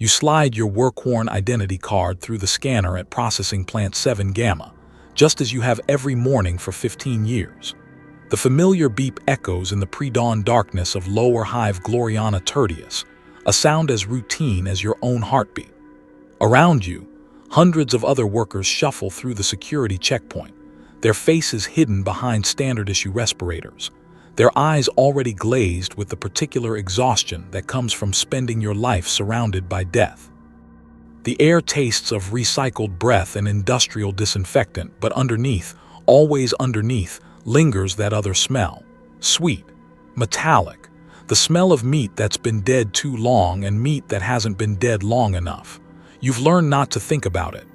You slide your work-worn identity card through the scanner at processing plant 7 Gamma, just as you have every morning for 15 years. The familiar beep echoes in the pre-dawn darkness of lower Hive Gloriana Tertius, a sound as routine as your own heartbeat. Around you, hundreds of other workers shuffle through the security checkpoint, their faces hidden behind standard-issue respirators, their eyes already glazed with the particular exhaustion that comes from spending your life surrounded by death. The air tastes of recycled breath and industrial disinfectant, but underneath, always underneath, lingers that other smell. Sweet, metallic, the smell of meat that's been dead too long and meat that hasn't been dead long enough. You've learned not to think about it.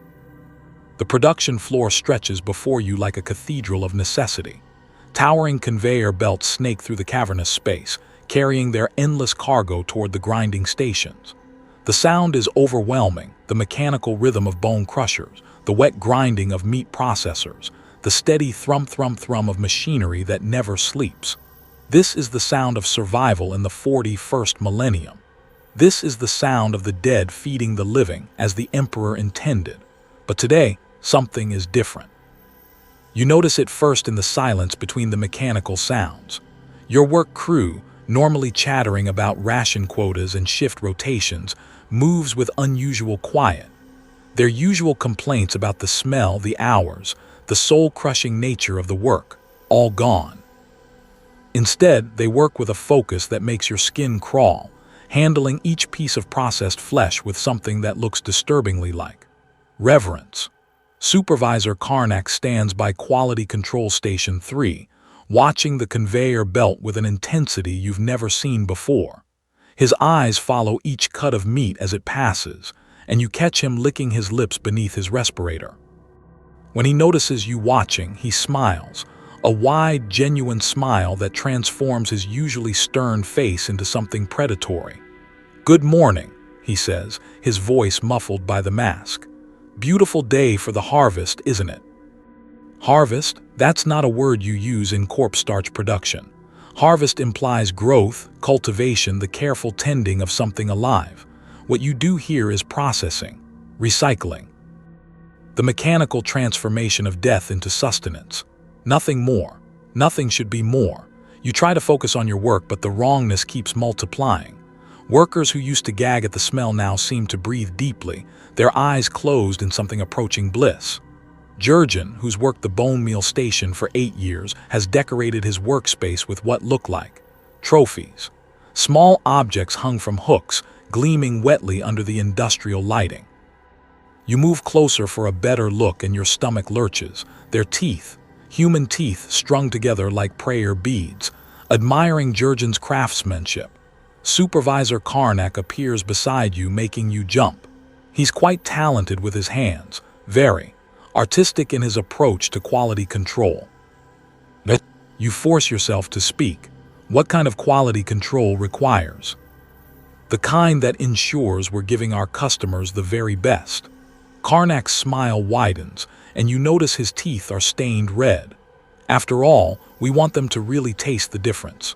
The production floor stretches before you like a cathedral of necessity. Towering conveyor belts snake through the cavernous space, carrying their endless cargo toward the grinding stations. The sound is overwhelming, the mechanical rhythm of bone crushers, the wet grinding of meat processors, the steady thrum-thrum-thrum of machinery that never sleeps. This is the sound of survival in the 41st millennium. This is the sound of the dead feeding the living as the Emperor intended. But today, something is different. You notice it first in the silence between the mechanical sounds. Your work crew, normally chattering about ration quotas and shift rotations, moves with unusual quiet. Their usual complaints about the smell, the hours, the soul-crushing nature of the work, all gone. Instead, they work with a focus that makes your skin crawl, handling each piece of processed flesh with something that looks disturbingly like reverence. Supervisor Karnak stands by Quality Control Station 3, watching the conveyor belt with an intensity you've never seen before. His eyes follow each cut of meat as it passes, and you catch him licking his lips beneath his respirator. When he notices you watching, he smiles, a wide, genuine smile that transforms his usually stern face into something predatory. "Good morning," he says, his voice muffled by the mask. "Beautiful day for the harvest, isn't it?" Harvest? That's not a word you use in corpse-starch production. Harvest implies growth, cultivation, the careful tending of something alive. What you do here is processing, recycling. The mechanical transformation of death into sustenance. Nothing more. Nothing should be more. You try to focus on your work, but the wrongness keeps multiplying. Workers who used to gag at the smell now seem to breathe deeply, their eyes closed in something approaching bliss. Jurgen, who's worked the bone meal station for 8 years, has decorated his workspace with what look like trophies. Small objects hung from hooks, gleaming wetly under the industrial lighting. You move closer for a better look and your stomach lurches, their teeth, human teeth strung together like prayer beads, admiring Jurgen's craftsmanship. Supervisor Karnak appears beside you, making you jump. He's quite talented with his hands, very artistic in his approach to quality control. But you force yourself to speak. What kind of quality control requires? The kind that ensures we're giving our customers the very best. Karnak's smile widens, and you notice his teeth are stained red. After all, we want them to really taste the difference.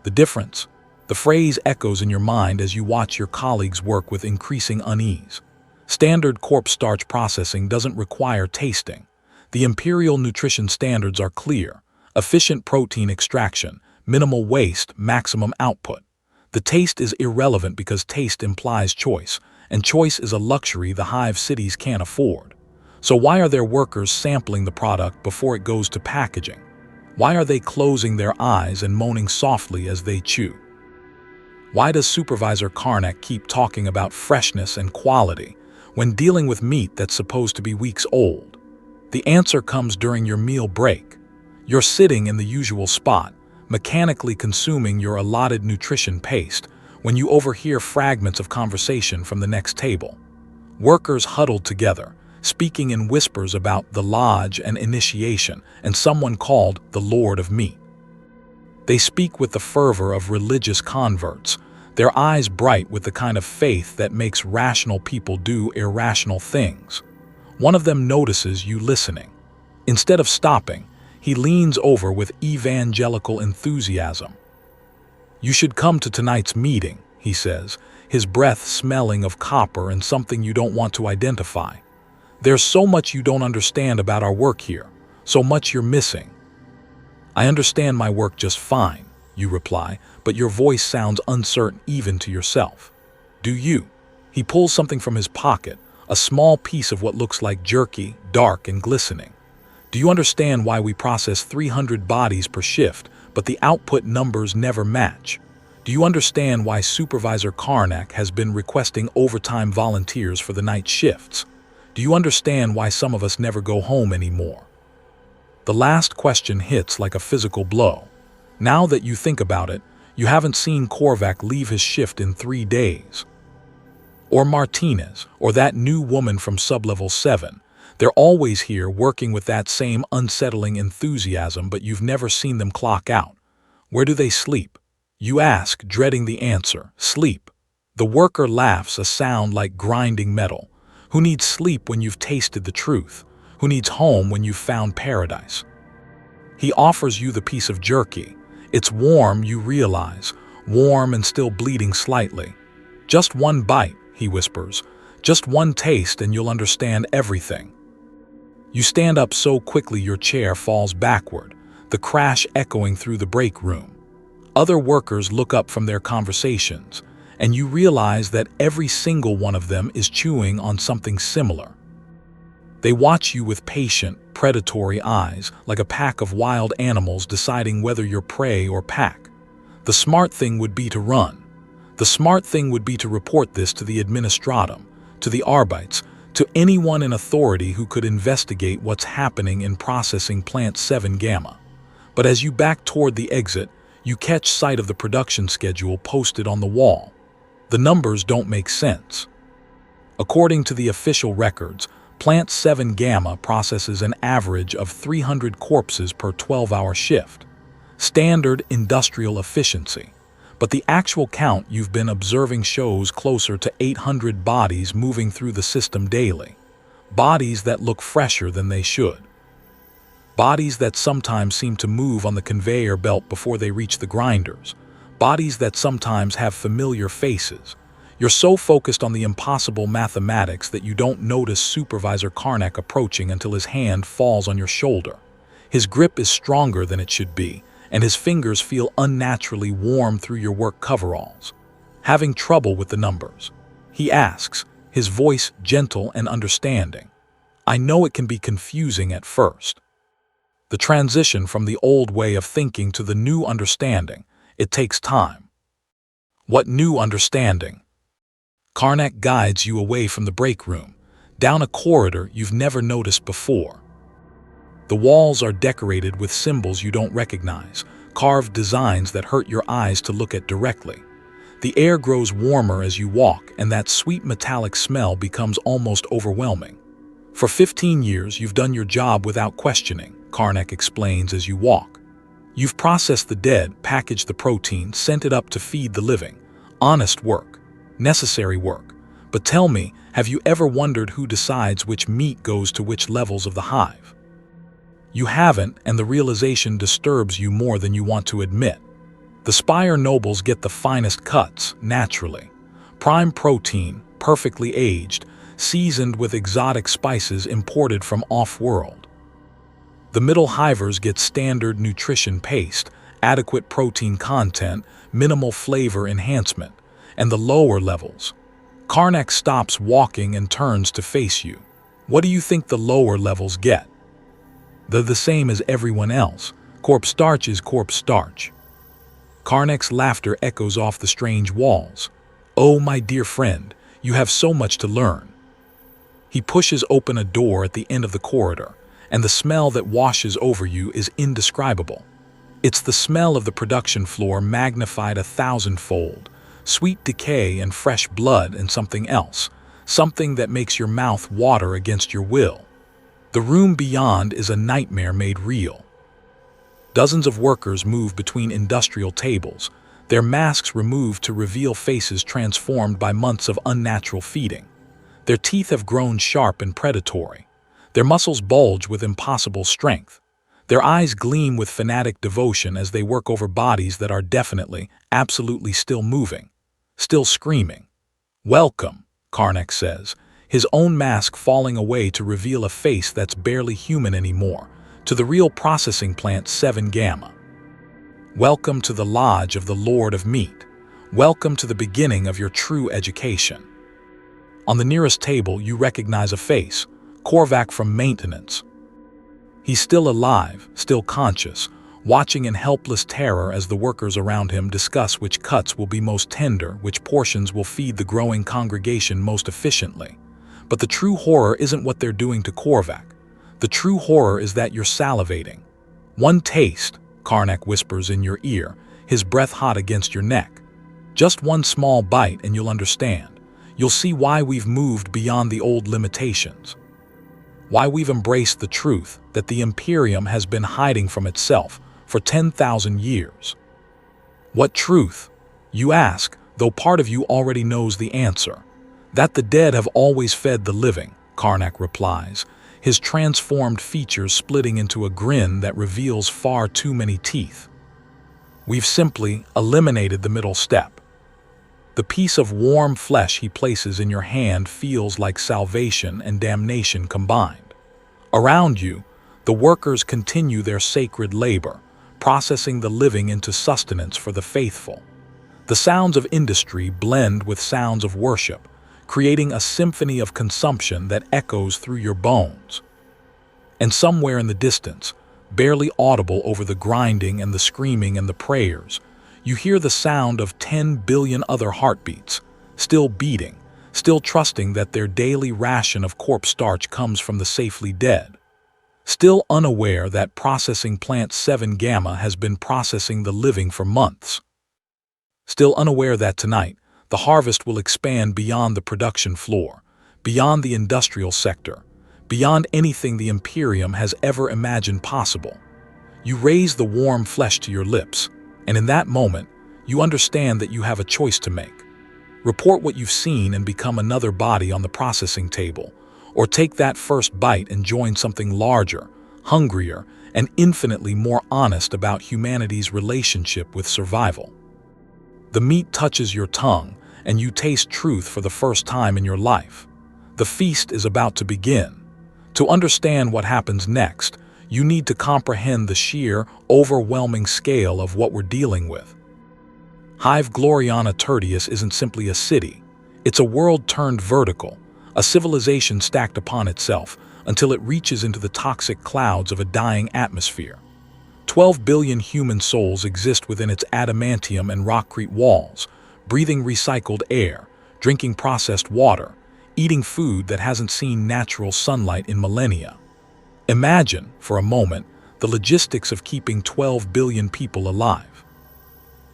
The difference? The phrase echoes in your mind as you watch your colleagues work with increasing unease. Standard corpse-starch processing doesn't require tasting. The Imperial nutrition standards are clear: efficient protein extraction, minimal waste, maximum output. The taste is irrelevant because taste implies choice, and choice is a luxury the Hive cities can't afford. So why are their workers sampling the product before it goes to packaging? Why are they closing their eyes and moaning softly as they chew? Why does Supervisor Karnak keep talking about freshness and quality when dealing with meat that's supposed to be weeks old? The answer comes during your meal break. You're sitting in the usual spot, mechanically consuming your allotted nutrition paste, when you overhear fragments of conversation from the next table. Workers huddled together, speaking in whispers about the lodge and initiation and someone called the Lord of Meat. They speak with the fervor of religious converts, their eyes bright with the kind of faith that makes rational people do irrational things. One of them notices you listening. Instead of stopping, he leans over with evangelical enthusiasm. "You should come to tonight's meeting," he says, his breath smelling of copper and something you don't want to identify. There's so much you don't understand about our work here, so much you're missing. I understand my work just fine, you reply, but your voice sounds uncertain even to yourself. Do you? He pulls something from his pocket, a small piece of what looks like jerky, dark and glistening. Do you understand why we process 300 bodies per shift, but the output numbers never match? Do you understand why Supervisor Karnak has been requesting overtime volunteers for the night shifts? Do you understand why some of us never go home anymore? The last question hits like a physical blow. Now that you think about it, you haven't seen Korvac leave his shift in 3 days. Or Martinez, or that new woman from Sublevel 7. They're always here working with that same unsettling enthusiasm, but you've never seen them clock out. Where do they sleep? You ask, dreading the answer. Sleep. The worker laughs, a sound like grinding metal. Who needs sleep when you've tasted the truth? Who needs home when you've found paradise? He offers you the piece of jerky. It's warm, you realize, warm and still bleeding slightly. Just one bite, he whispers. Just one taste and you'll understand everything. You stand up so quickly your chair falls backward, the crash echoing through the break room. Other workers look up from their conversations, and you realize that every single one of them is chewing on something similar. They watch you with patient, predatory eyes, like a pack of wild animals deciding whether you're prey or pack. The smart thing would be to run. The smart thing would be to report this to the Administratum, to the Arbites, to anyone in authority who could investigate what's happening in processing Plant 7 Gamma. But as you back toward the exit, you catch sight of the production schedule posted on the wall. The numbers don't make sense. According to the official records, Plant 7 Gamma processes an average of 300 corpses per 12-hour shift. Standard industrial efficiency. But the actual count you've been observing shows closer to 800 bodies moving through the system daily. Bodies that look fresher than they should. Bodies that sometimes seem to move on the conveyor belt before they reach the grinders. Bodies that sometimes have familiar faces. You're so focused on the impossible mathematics that you don't notice Supervisor Karnak approaching until his hand falls on your shoulder. His grip is stronger than it should be, and his fingers feel unnaturally warm through your work coveralls. Having trouble with the numbers? He asks, his voice gentle and understanding. I know it can be confusing at first. The transition from the old way of thinking to the new understanding, it takes time. What new understanding? Karnak guides you away from the break room, down a corridor you've never noticed before. The walls are decorated with symbols you don't recognize, carved designs that hurt your eyes to look at directly. The air grows warmer as you walk, and that sweet metallic smell becomes almost overwhelming. For 15 years, you've done your job without questioning, Karnak explains as you walk. You've processed the dead, packaged the protein, sent it up to feed the living. Honest work. Necessary work. But tell me, have you ever wondered who decides which meat goes to which levels of the hive? You haven't, and the realization disturbs you more than you want to admit. The Spire nobles get the finest cuts, naturally. Prime protein, perfectly aged, seasoned with exotic spices imported from off-world. The middle hivers get standard nutrition paste, adequate protein content, minimal flavor enhancement. And the lower levels. Karnak stops walking and turns to face you. What do you think the lower levels get? They're the same as everyone else. Corpse-starch is corpse-starch. Karnak's laughter echoes off the strange walls. Oh, my dear friend, you have so much to learn. He pushes open a door at the end of the corridor, and the smell that washes over you is indescribable. It's the smell of the production floor magnified 1,000-fold. Sweet decay and fresh blood and something else, something that makes your mouth water against your will. The room beyond is a nightmare made real. Dozens of workers move between industrial tables, their masks removed to reveal faces transformed by months of unnatural feeding. Their teeth have grown sharp and predatory. Their muscles bulge with impossible strength. Their eyes gleam with fanatic devotion as they work over bodies that are definitely, absolutely still moving. Still screaming. "Welcome," Karnak says, his own mask falling away to reveal a face that's barely human anymore, to the real processing plant 7 Gamma. "Welcome to the lodge of the Lord of Meat. Welcome to the beginning of your true education." On the nearest table, you recognize a face, Korvac from maintenance. He's still alive, still conscious, watching in helpless terror as the workers around him discuss which cuts will be most tender, which portions will feed the growing congregation most efficiently. But the true horror isn't what they're doing to Korvac. The true horror is that you're salivating. "One taste," Karnak whispers in your ear, his breath hot against your neck. "Just one small bite and you'll understand. You'll see why we've moved beyond the old limitations. Why we've embraced the truth that the Imperium has been hiding from itself for 10,000 years." "What truth?" you ask, though part of you already knows the answer. "That the dead have always fed the living," Karnak replies, his transformed features splitting into a grin that reveals far too many teeth. "We've simply eliminated the middle step." The piece of warm flesh he places in your hand feels like salvation and damnation combined. Around you, the workers continue their sacred labor, processing the living into sustenance for the faithful. The sounds of industry blend with sounds of worship, creating a symphony of consumption that echoes through your bones. And somewhere in the distance, barely audible over the grinding and the screaming and the prayers, you hear the sound of 10 billion other heartbeats, still beating, still trusting that their daily ration of corpse-starch comes from the safely dead. Still unaware that processing plant 7 Gamma has been processing the living for months. Still unaware that tonight, the harvest will expand beyond the production floor, beyond the industrial sector, beyond anything the Imperium has ever imagined possible. You raise the warm flesh to your lips, and in that moment, you understand that you have a choice to make. Report what you've seen and become another body on the processing table, or take that first bite and join something larger, hungrier, and infinitely more honest about humanity's relationship with survival. The meat touches your tongue, and you taste truth for the first time in your life. The feast is about to begin. To understand what happens next, you need to comprehend the sheer, overwhelming scale of what we're dealing with. Hive Gloriana Tertius isn't simply a city. It's a world turned vertical, a civilization stacked upon itself until it reaches into the toxic clouds of a dying atmosphere. 12 billion human souls exist within its adamantium and rockcrete walls, breathing recycled air, drinking processed water, eating food that hasn't seen natural sunlight in millennia. Imagine, for a moment, the logistics of keeping 12 billion people alive.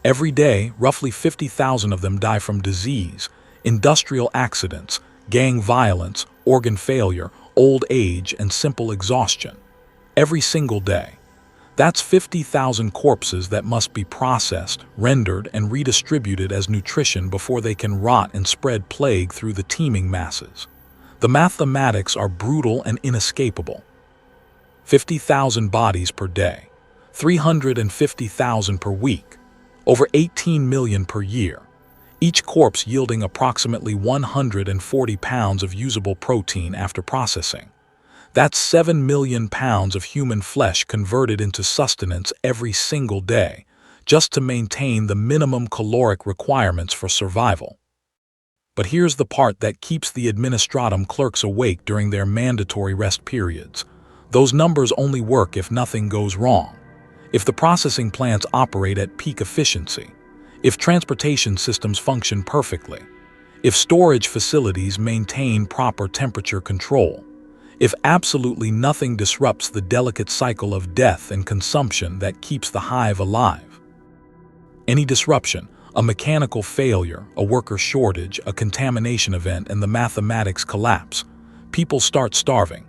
Every day, roughly 50,000 of them die from disease, industrial accidents, gang violence, organ failure, old age, and simple exhaustion. Every single day. That's 50,000 corpses that must be processed, rendered, and redistributed as nutrition before they can rot and spread plague through the teeming masses. The mathematics are brutal and inescapable. 50,000 bodies per day, 350,000 per week, over 18 million per year, each corpse yielding approximately 140 pounds of usable protein after processing. That's 7 million pounds of human flesh converted into sustenance every single day, just to maintain the minimum caloric requirements for survival. But here's the part that keeps the administratum clerks awake during their mandatory rest periods. Those numbers only work if nothing goes wrong. If the processing plants operate at peak efficiency, if transportation systems function perfectly, if storage facilities maintain proper temperature control, if absolutely nothing disrupts the delicate cycle of death and consumption that keeps the hive alive. Any disruption, a mechanical failure, a worker shortage, a contamination event, and the mathematics collapse. People start starving.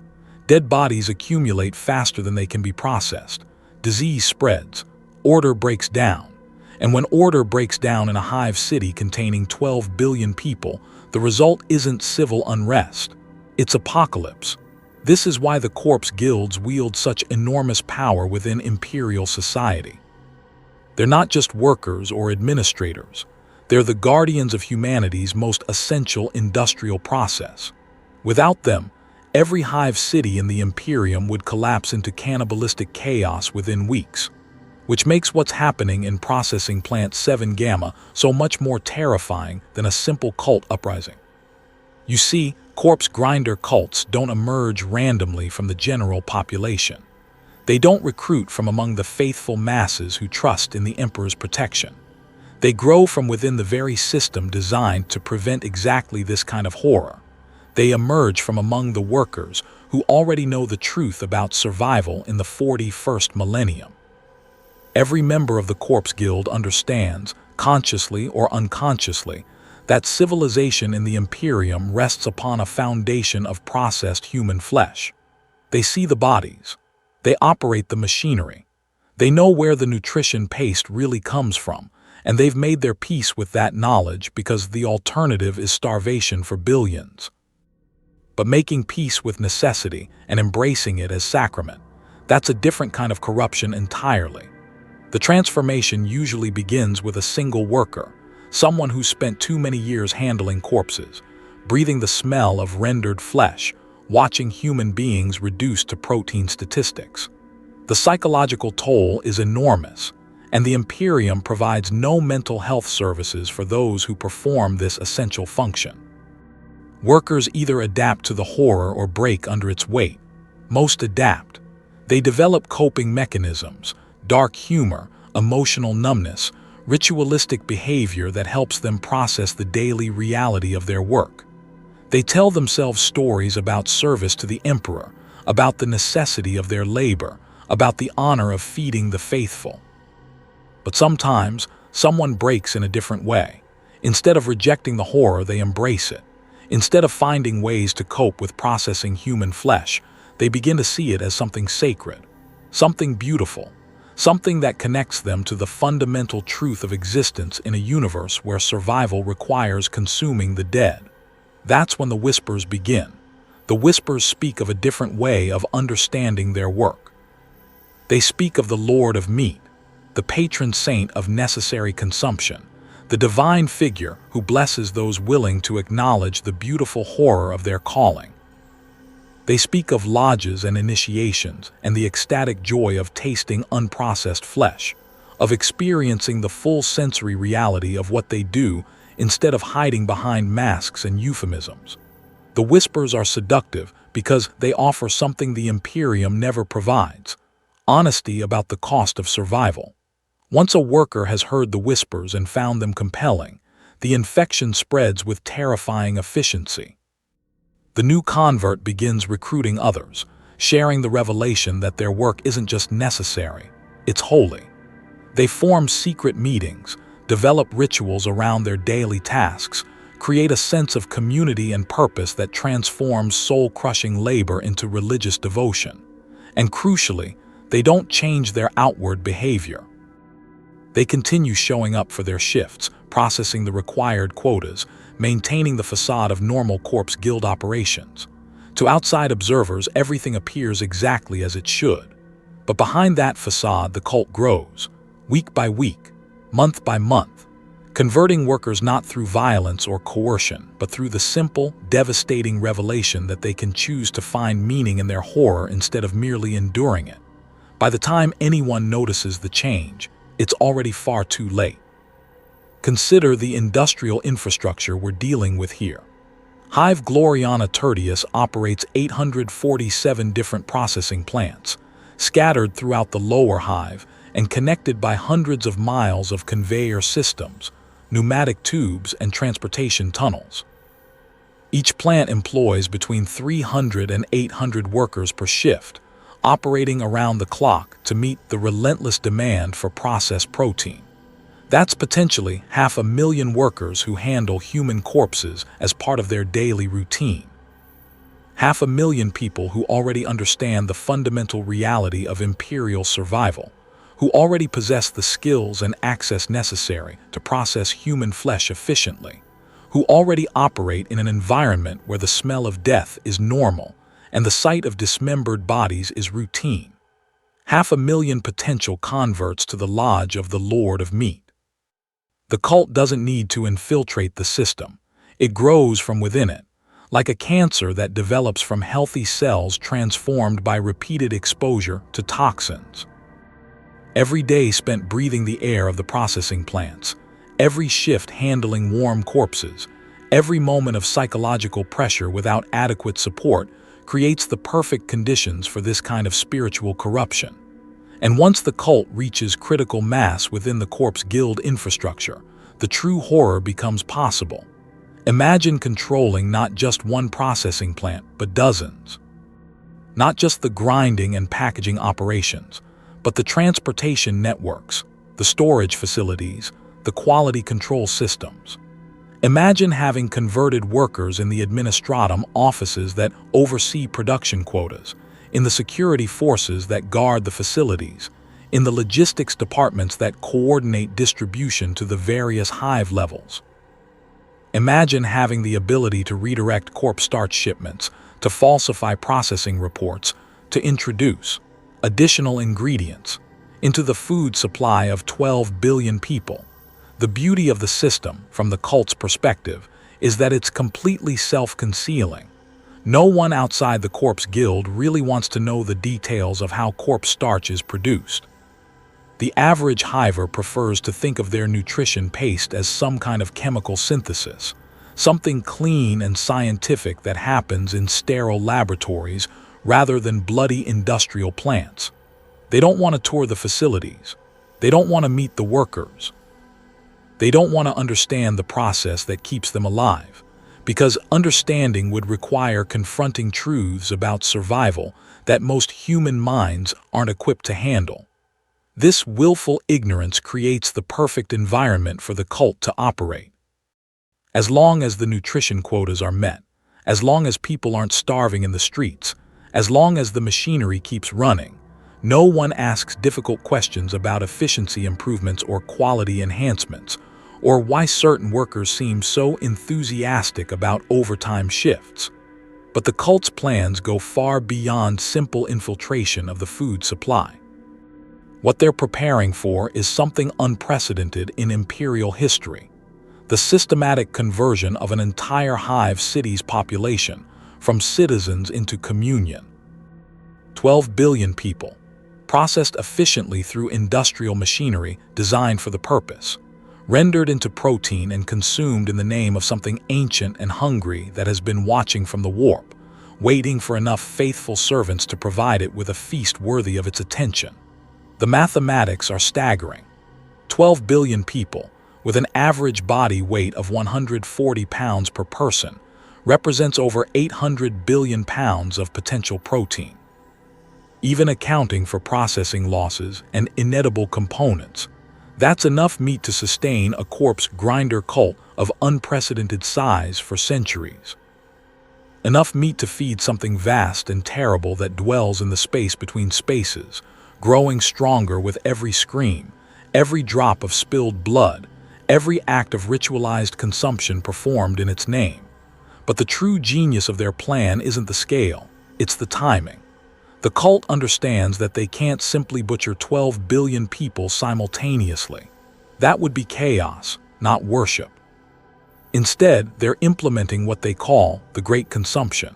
Dead bodies accumulate faster than they can be processed. Disease spreads. Order breaks down. And when order breaks down in a hive city containing 12 billion people, the result isn't civil unrest. It's apocalypse. This is why the corpse guilds wield such enormous power within Imperial society. They're not just workers or administrators. They're the guardians of humanity's most essential industrial process. Without them, every hive city in the Imperium would collapse into cannibalistic chaos within weeks, which makes what's happening in processing plant 7 Gamma so much more terrifying than a simple cult uprising. You see, corpse grinder cults don't emerge randomly from the general population. They don't recruit from among the faithful masses who trust in the Emperor's protection. They grow from within the very system designed to prevent exactly this kind of horror. They emerge from among the workers who already know the truth about survival in the 41st millennium. Every member of the Corpse Guild understands, consciously or unconsciously, that civilization in the Imperium rests upon a foundation of processed human flesh. They see the bodies. They operate the machinery. They know where the nutrition paste really comes from, and they've made their peace with that knowledge because the alternative is starvation for billions. But making peace with necessity and embracing it as sacrament, that's a different kind of corruption entirely. The transformation usually begins with a single worker, someone who spent too many years handling corpses, breathing the smell of rendered flesh, watching human beings reduced to protein statistics. The psychological toll is enormous, and the Imperium provides no mental health services for those who perform this essential function. Workers either adapt to the horror or break under its weight. Most adapt. They develop coping mechanisms, dark humor, emotional numbness, ritualistic behavior that helps them process the daily reality of their work. They tell themselves stories about service to the Emperor, about the necessity of their labor, about the honor of feeding the faithful. But sometimes, someone breaks in a different way. Instead of rejecting the horror, they embrace it. Instead of finding ways to cope with processing human flesh, they begin to see it as something sacred, something beautiful, something that connects them to the fundamental truth of existence in a universe where survival requires consuming the dead. That's when the whispers begin. The whispers speak of a different way of understanding their work. They speak of the Lord of Meat, the patron saint of necessary consumption, the divine figure who blesses those willing to acknowledge the beautiful horror of their calling. They speak of lodges and initiations and the ecstatic joy of tasting unprocessed flesh, of experiencing the full sensory reality of what they do instead of hiding behind masks and euphemisms. The whispers are seductive because they offer something the Imperium never provides: honesty about the cost of survival. Once a worker has heard the whispers and found them compelling, the infection spreads with terrifying efficiency. The new convert begins recruiting others, sharing the revelation that their work isn't just necessary, it's holy. They form secret meetings, develop rituals around their daily tasks, create a sense of community and purpose that transforms soul-crushing labor into religious devotion. And crucially, they don't change their outward behavior. They continue showing up for their shifts, processing the required quotas, maintaining the facade of normal Corpse Guild operations. To outside observers, everything appears exactly as it should. But behind that facade, the cult grows, week by week, month by month, converting workers not through violence or coercion, but through the simple, devastating revelation that they can choose to find meaning in their horror instead of merely enduring it. By the time anyone notices the change, it's already far too late. Consider the industrial infrastructure we're dealing with here. Hive Gloriana Tertius operates 847 different processing plants, scattered throughout the lower hive and connected by hundreds of miles of conveyor systems, pneumatic tubes, and transportation tunnels. Each plant employs between 300 and 800 workers per shift, operating around the clock to meet the relentless demand for processed protein. That's potentially 500,000 workers who handle human corpses as part of their daily routine. 500,000 people who already understand the fundamental reality of Imperial survival, who already possess the skills and access necessary to process human flesh efficiently, who already operate in an environment where the smell of death is normal and the sight of dismembered bodies is routine. 500,000 potential converts to the lodge of the Lord of Meat. The cult doesn't need to infiltrate the system. It grows from within it, like a cancer that develops from healthy cells transformed by repeated exposure to toxins. Every day spent breathing the air of the processing plants, every shift handling warm corpses, every moment of psychological pressure without adequate support creates the perfect conditions for this kind of spiritual corruption. And once the cult reaches critical mass within the corpse guild infrastructure, the true horror becomes possible. Imagine controlling not just one processing plant, but dozens. Not just the grinding and packaging operations, but the transportation networks, the storage facilities, the quality control systems. Imagine having converted workers in the administratum offices that oversee production quotas, in the security forces that guard the facilities, in the logistics departments that coordinate distribution to the various hive levels. Imagine having the ability to redirect corpse-starch shipments, to falsify processing reports, to introduce additional ingredients into the food supply of 12 billion people. The beauty of the system, from the cult's perspective, is that it's completely self-concealing. No one outside the corpse guild really wants to know the details of how corpse starch is produced. The average hiver prefers to think of their nutrition paste as some kind of chemical synthesis, something clean and scientific that happens in sterile laboratories rather than bloody industrial plants. They don't want to tour the facilities. They don't want to meet the workers. They don't want to understand the process that keeps them alive, because understanding would require confronting truths about survival that most human minds aren't equipped to handle. This willful ignorance creates the perfect environment for the cult to operate. As long as the nutrition quotas are met, as long as people aren't starving in the streets, as long as the machinery keeps running, no one asks difficult questions about efficiency improvements or quality enhancements, or why certain workers seem so enthusiastic about overtime shifts. But the cult's plans go far beyond simple infiltration of the food supply. What they're preparing for is something unprecedented in Imperial history: the systematic conversion of an entire hive city's population from citizens into communion. 12 billion people, processed efficiently through industrial machinery designed for the purpose, rendered into protein and consumed in the name of something ancient and hungry that has been watching from the warp, waiting for enough faithful servants to provide it with a feast worthy of its attention. The mathematics are staggering. 12 billion people, with an average body weight of 140 pounds per person, represents over 800 billion pounds of potential protein. Even accounting for processing losses and inedible components, that's enough meat to sustain a corpse grinder cult of unprecedented size for centuries. Enough meat to feed something vast and terrible that dwells in the space between spaces, growing stronger with every scream, every drop of spilled blood, every act of ritualized consumption performed in its name. But the true genius of their plan isn't the scale, it's the timing. The cult understands that they can't simply butcher 12 billion people simultaneously. That would be chaos, not worship. Instead, they're implementing what they call the Great Consumption,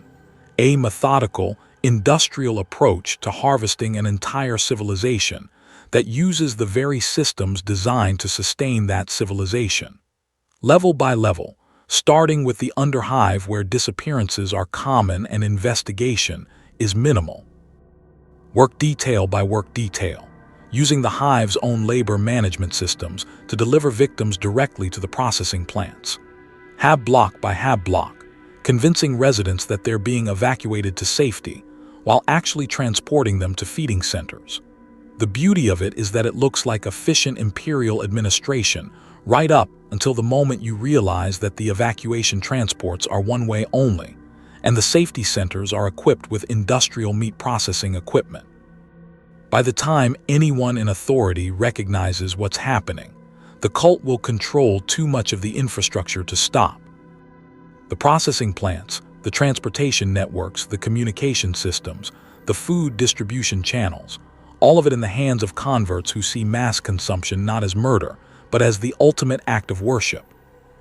a methodical, industrial approach to harvesting an entire civilization that uses the very systems designed to sustain that civilization. Level by level, starting with the underhive where disappearances are common and investigation is minimal. Work detail by work detail, using the hive's own labor management systems to deliver victims directly to the processing plants. Hab block by hab block, convincing residents that they're being evacuated to safety, while actually transporting them to feeding centers. The beauty of it is that it looks like efficient imperial administration right up until the moment you realize that the evacuation transports are one-way only, and the safety centers are equipped with industrial meat processing equipment. By the time anyone in authority recognizes what's happening, the cult will control too much of the infrastructure to stop. The processing plants, the transportation networks, the communication systems, the food distribution channels, all of it in the hands of converts who see mass consumption not as murder, but as the ultimate act of worship.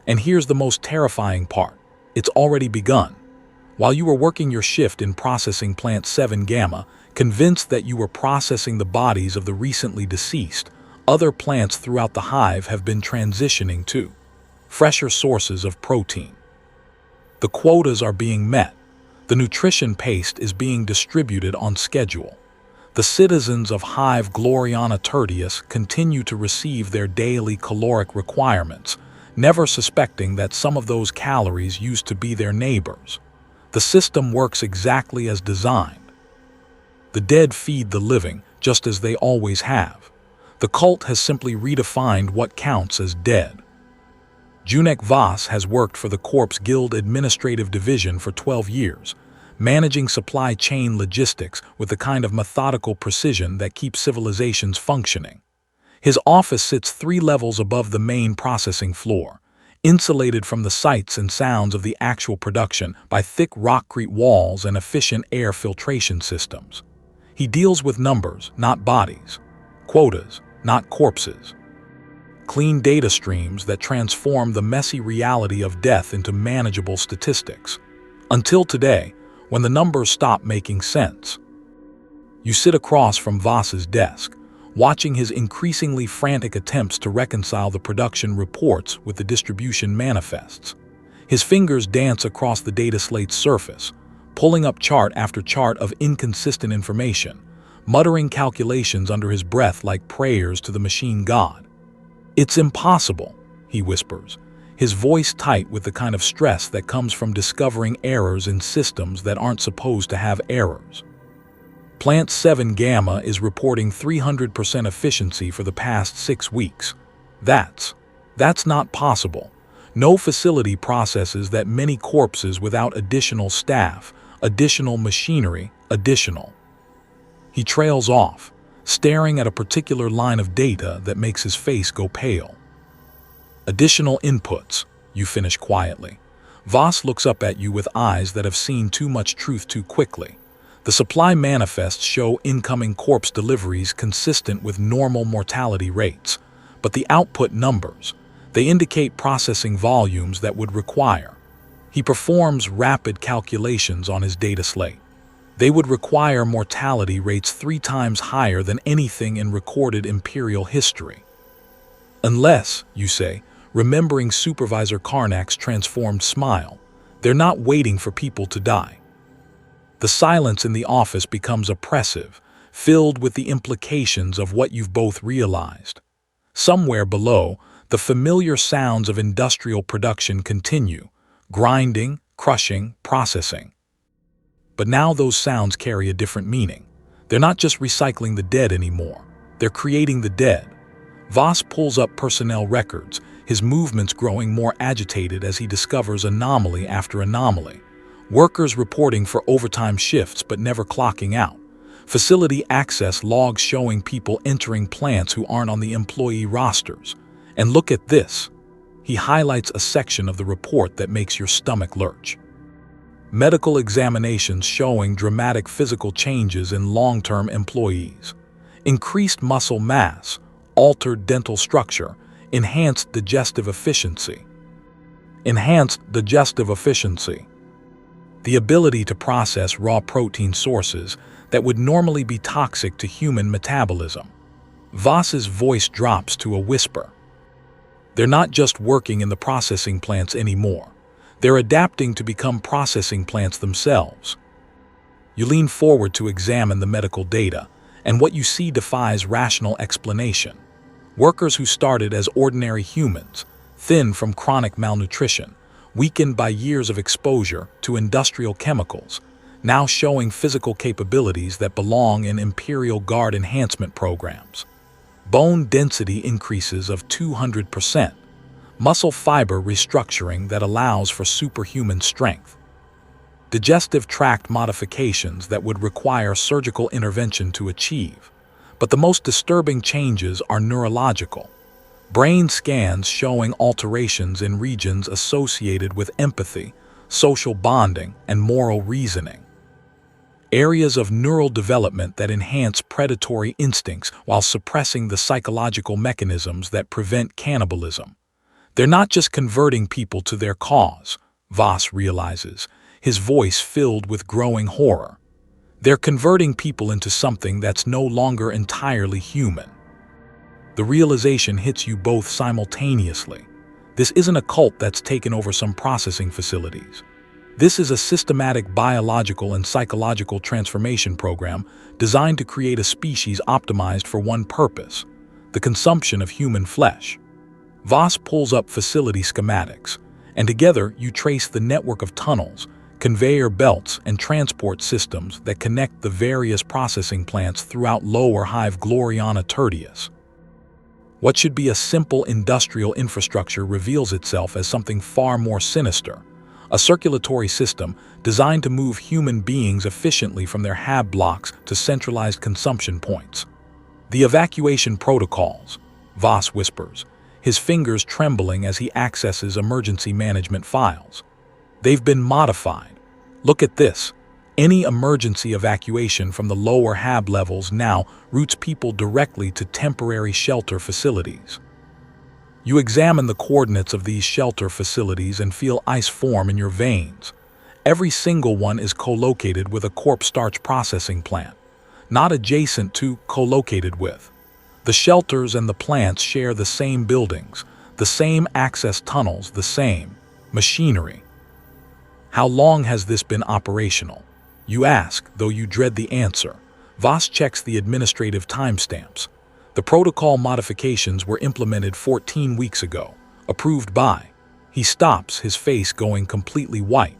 And here's the most terrifying part. It's already begun. While you were working your shift in processing Plant 7 Gamma, convinced that you were processing the bodies of the recently deceased, other plants throughout the hive have been transitioning to fresher sources of protein. The quotas are being met. The nutrition paste is being distributed on schedule. The citizens of Hive Gloriana Tertius continue to receive their daily caloric requirements, never suspecting that some of those calories used to be their neighbors. The system works exactly as designed. The dead feed the living, just as they always have. The cult has simply redefined what counts as dead. Junek Voss has worked for the Corpse Guild Administrative Division for 12 years, managing supply chain logistics with the kind of methodical precision that keeps civilizations functioning. His office sits 3 levels above the main processing floor, insulated from the sights and sounds of the actual production by thick rockcrete walls and efficient air filtration systems. He deals with numbers, not bodies, quotas, not corpses. Clean data streams that transform the messy reality of death into manageable statistics. Until today, when the numbers stop making sense. You sit across from Voss's desk, watching his increasingly frantic attempts to reconcile the production reports with the distribution manifests. His fingers dance across the data slate's surface, pulling up chart after chart of inconsistent information, muttering calculations under his breath like prayers to the machine god. "It's impossible," he whispers, his voice tight with the kind of stress that comes from discovering errors in systems that aren't supposed to have errors. Plant 7 Gamma is reporting 300% efficiency for the past 6 weeks. That's not possible. No facility processes that many corpses without additional staff, additional machinery, additional. He trails off, staring at a particular line of data that makes his face go pale. "Additional inputs," you finish quietly. Voss looks up at you with eyes that have seen too much truth too quickly. The supply manifests show incoming corpse deliveries consistent with normal mortality rates, but the output numbers, they indicate processing volumes that would require. He performs rapid calculations on his data slate. They would require mortality rates 3 times higher than anything in recorded Imperial history. Unless, you say, remembering Supervisor Karnak's transformed smile, they're not waiting for people to die. The silence in the office becomes oppressive, filled with the implications of what you've both realized. Somewhere below, the familiar sounds of industrial production continue, grinding, crushing, processing. But now those sounds carry a different meaning. They're not just recycling the dead anymore. They're creating the dead. Voss pulls up personnel records, his movements growing more agitated as he discovers anomaly after anomaly. Workers reporting for overtime shifts but never clocking out. Facility access logs showing people entering plants who aren't on the employee rosters. And look at this. He highlights a section of the report that makes your stomach lurch. Medical examinations showing dramatic physical changes in long-term employees. Increased muscle mass, altered dental structure, enhanced digestive efficiency. Enhanced digestive efficiency. The ability to process raw protein sources that would normally be toxic to human metabolism. Voss's voice drops to a whisper. They're not just working in the processing plants anymore. They're adapting to become processing plants themselves. You lean forward to examine the medical data, and what you see defies rational explanation. Workers who started as ordinary humans, thin from chronic malnutrition, weakened by years of exposure to industrial chemicals, now showing physical capabilities that belong in Imperial Guard enhancement programs. Bone density increases of 200%, muscle fiber restructuring that allows for superhuman strength, digestive tract modifications that would require surgical intervention to achieve. But the most disturbing changes are neurological. Brain scans showing alterations in regions associated with empathy, social bonding, and moral reasoning. areas of neural development that enhance predatory instincts while suppressing the psychological mechanisms that prevent cannibalism. They're not just converting people to their cause, Voss realizes, his voice filled with growing horror. They're converting people into something that's no longer entirely human. The realization hits you both simultaneously. This isn't a cult that's taken over some processing facilities. This is a systematic biological and psychological transformation program designed to create a species optimized for one purpose: the consumption of human flesh. Voss pulls up facility schematics, and together you trace the network of tunnels, conveyor belts, and transport systems that connect the various processing plants throughout Lower Hive Gloriana Tertius. What should be a simple industrial infrastructure reveals itself as something far more sinister: a circulatory system designed to move human beings efficiently from their hab blocks to centralized consumption points. The evacuation protocols, Voss whispers, his fingers trembling as he accesses emergency management files. They've been modified. Look at this. Any emergency evacuation from the lower hab levels now routes people directly to temporary shelter facilities. You examine the coordinates of these shelter facilities and feel ice form in your veins. Every single one is co-located with a corpse-starch processing plant, not adjacent to, co-located with. The shelters and the plants share the same buildings, the same access tunnels, the same machinery. How long has this been operational? You ask, though you dread the answer. Voss checks the administrative timestamps. The protocol modifications were implemented 14 weeks ago. Approved by. He stops, his face going completely white.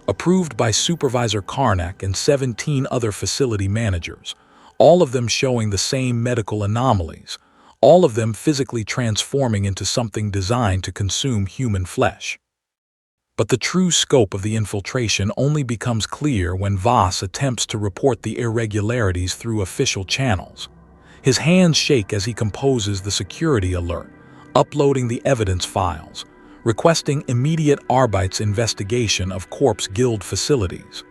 Approved by Supervisor Karnak and 17 other facility managers, all of them showing the same medical anomalies, all of them physically transforming into something designed to consume human flesh. But the true scope of the infiltration only becomes clear when Voss attempts to report the irregularities through official channels. His hands shake as he composes the security alert, uploading the evidence files, requesting immediate Arbite's investigation of Corpse Guild facilities.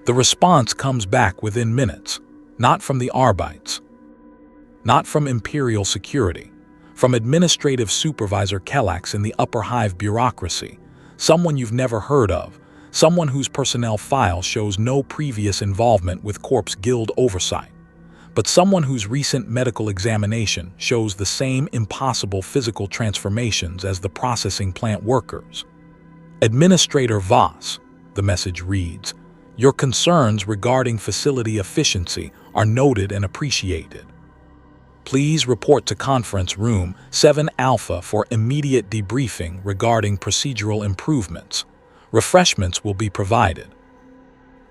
The response comes back within minutes, not from the Arbites, not from Imperial security, from Administrative Supervisor Kellax in the Upper Hive bureaucracy, someone you've never heard of, someone whose personnel file shows no previous involvement with Corpse Guild oversight, but someone whose recent medical examination shows the same impossible physical transformations as the processing plant workers. Administrator Voss, the message reads, your concerns regarding facility efficiency are noted and appreciated. Please report to Conference Room 7 Alpha for immediate debriefing regarding procedural improvements. Refreshments will be provided.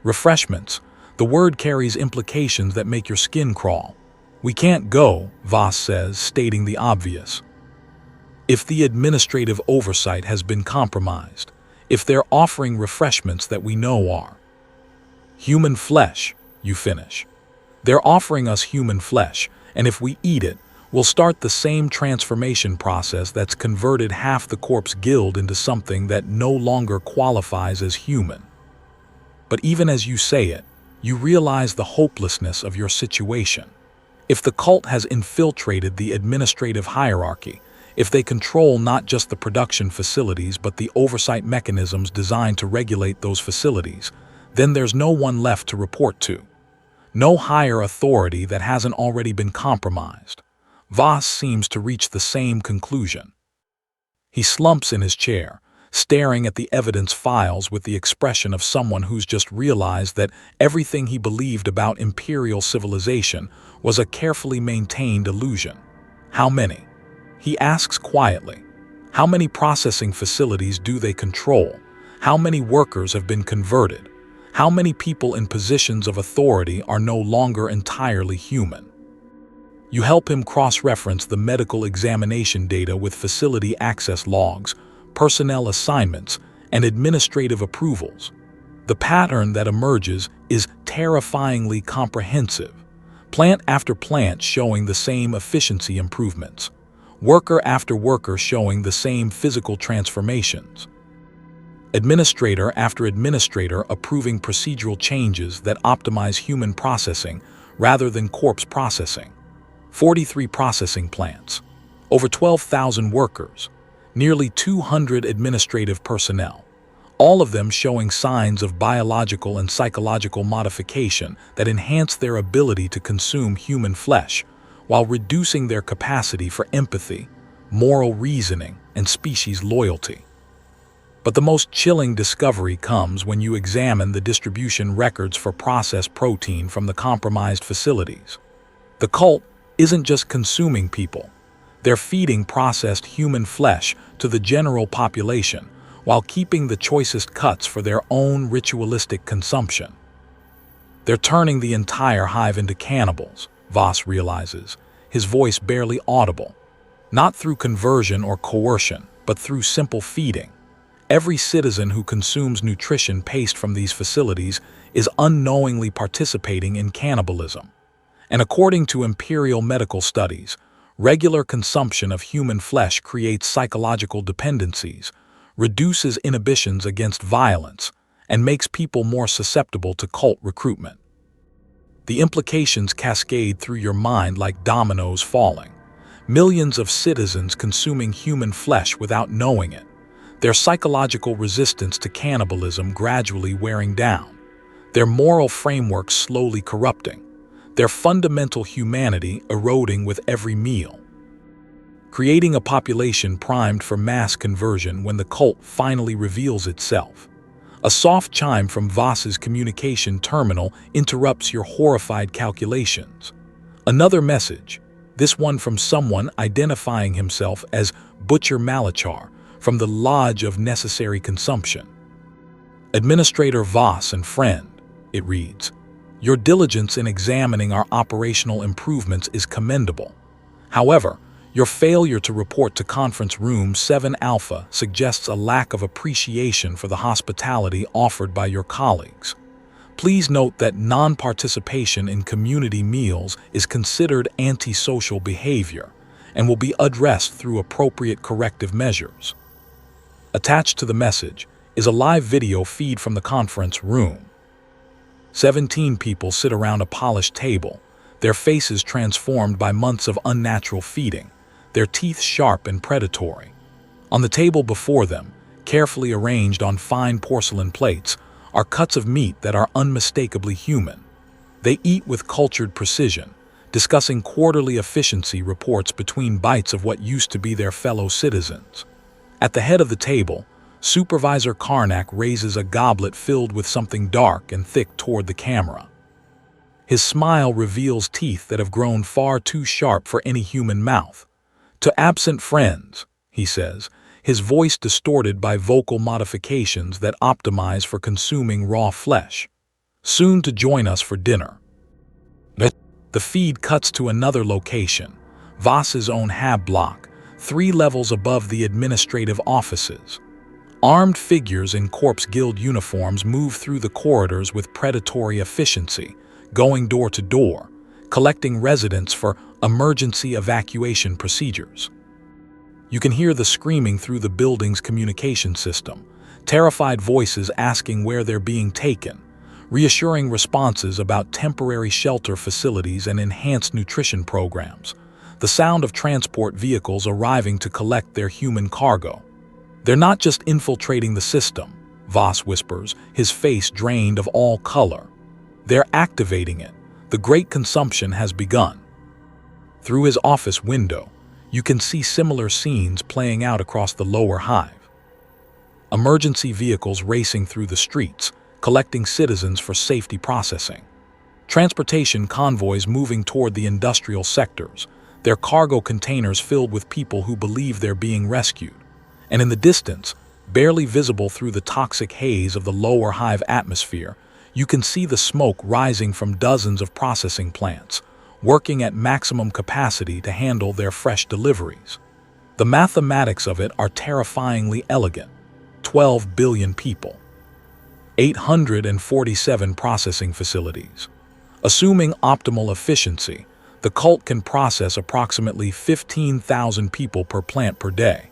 Refreshments. The word carries implications that make your skin crawl. We can't go, Voss says, stating the obvious. If the administrative oversight has been compromised, if they're offering refreshments that we know are human flesh, you finish. They're offering us human flesh, and if we eat it, we'll start the same transformation process that's converted half the Corpse Guild into something that no longer qualifies as human. But even as you say it, you realize the hopelessness of your situation. If the cult has infiltrated the administrative hierarchy, if they control not just the production facilities but the oversight mechanisms designed to regulate those facilities, then there's no one left to report to. No higher authority that hasn't already been compromised. Voss seems to reach the same conclusion. He slumps in his chair, staring at the evidence files with the expression of someone who's just realized that everything he believed about Imperial civilization was a carefully maintained illusion. How many? He asks quietly. How many processing facilities do they control? How many workers have been converted? How many people in positions of authority are no longer entirely human? You help him cross-reference the medical examination data with facility access logs, personnel assignments, and administrative approvals. The pattern that emerges is terrifyingly comprehensive. Plant after plant showing the same efficiency improvements. Worker after worker showing the same physical transformations. administrator after administrator approving procedural changes that optimize human processing rather than corpse processing. 43 processing plants, over 12,000 workers, nearly 200 administrative personnel, all of them showing signs of biological and psychological modification that enhance their ability to consume human flesh while reducing their capacity for empathy, moral reasoning, and species loyalty. But the most chilling discovery comes when you examine the distribution records for processed protein from the compromised facilities. The cult isn't just consuming people. They're feeding processed human flesh to the general population while keeping the choicest cuts for their own ritualistic consumption. They're turning the entire hive into cannibals, Voss realizes, his voice barely audible. Not through conversion or coercion, but through simple feeding. Every citizen who consumes nutrition paced from these facilities is unknowingly participating in cannibalism. And according to Imperial medical studies, regular consumption of human flesh creates psychological dependencies, reduces inhibitions against violence, and makes people more susceptible to cult recruitment. The implications cascade through your mind like dominoes falling. Millions of citizens consuming human flesh without knowing it, their psychological resistance to cannibalism gradually wearing down, their moral framework slowly corrupting, their fundamental humanity eroding with every meal. Creating a population primed for mass conversion when the cult finally reveals itself. A soft chime from Voss's communication terminal interrupts your horrified calculations. Another message, this one from someone identifying himself as Butcher Malachar from the Lodge of Necessary Consumption. Administrator Voss and friend, it reads, your diligence in examining our operational improvements is commendable. However, your failure to report to Conference Room 7 Alpha suggests a lack of appreciation for the hospitality offered by your colleagues. Please note that non-participation in community meals is considered antisocial behavior and will be addressed through appropriate corrective measures. Attached to the message is a live video feed from the conference room. 17 people sit around a polished table, their faces transformed by months of unnatural feeding, their teeth sharp and predatory. On the table before them, carefully arranged on fine porcelain plates, are cuts of meat that are unmistakably human. They eat with cultured precision, discussing quarterly efficiency reports between bites of what used to be their fellow citizens. At the head of the table, Supervisor Karnak raises a goblet filled with something dark and thick toward the camera. His smile reveals teeth that have grown far too sharp for any human mouth. To absent friends, he says, his voice distorted by vocal modifications that optimize for consuming raw flesh. Soon to join us for dinner. The feed cuts to another location, Voss's own hab block, 3 levels above the administrative offices. Armed figures in Corpse Guild uniforms move through the corridors with predatory efficiency, going door to door, collecting residents for emergency evacuation procedures. You can hear the screaming through the building's communication system, terrified voices asking where they're being taken, reassuring responses about temporary shelter facilities and enhanced nutrition programs, the sound of transport vehicles arriving to collect their human cargo. They're not just infiltrating the system, Voss whispers, his face drained of all color. They're activating it. The great consumption has begun. Through his office window, you can see similar scenes playing out across the lower hive. Emergency vehicles racing through the streets, collecting citizens for safety processing. Transportation convoys moving toward the industrial sectors, their cargo containers filled with people who believe they're being rescued. And in the distance, barely visible through the toxic haze of the lower hive atmosphere, you can see the smoke rising from dozens of processing plants, working at maximum capacity to handle their fresh deliveries. The mathematics of it are terrifyingly elegant. 12 billion people. 847 processing facilities. Assuming optimal efficiency, the cult can process approximately 15,000 people per plant per day.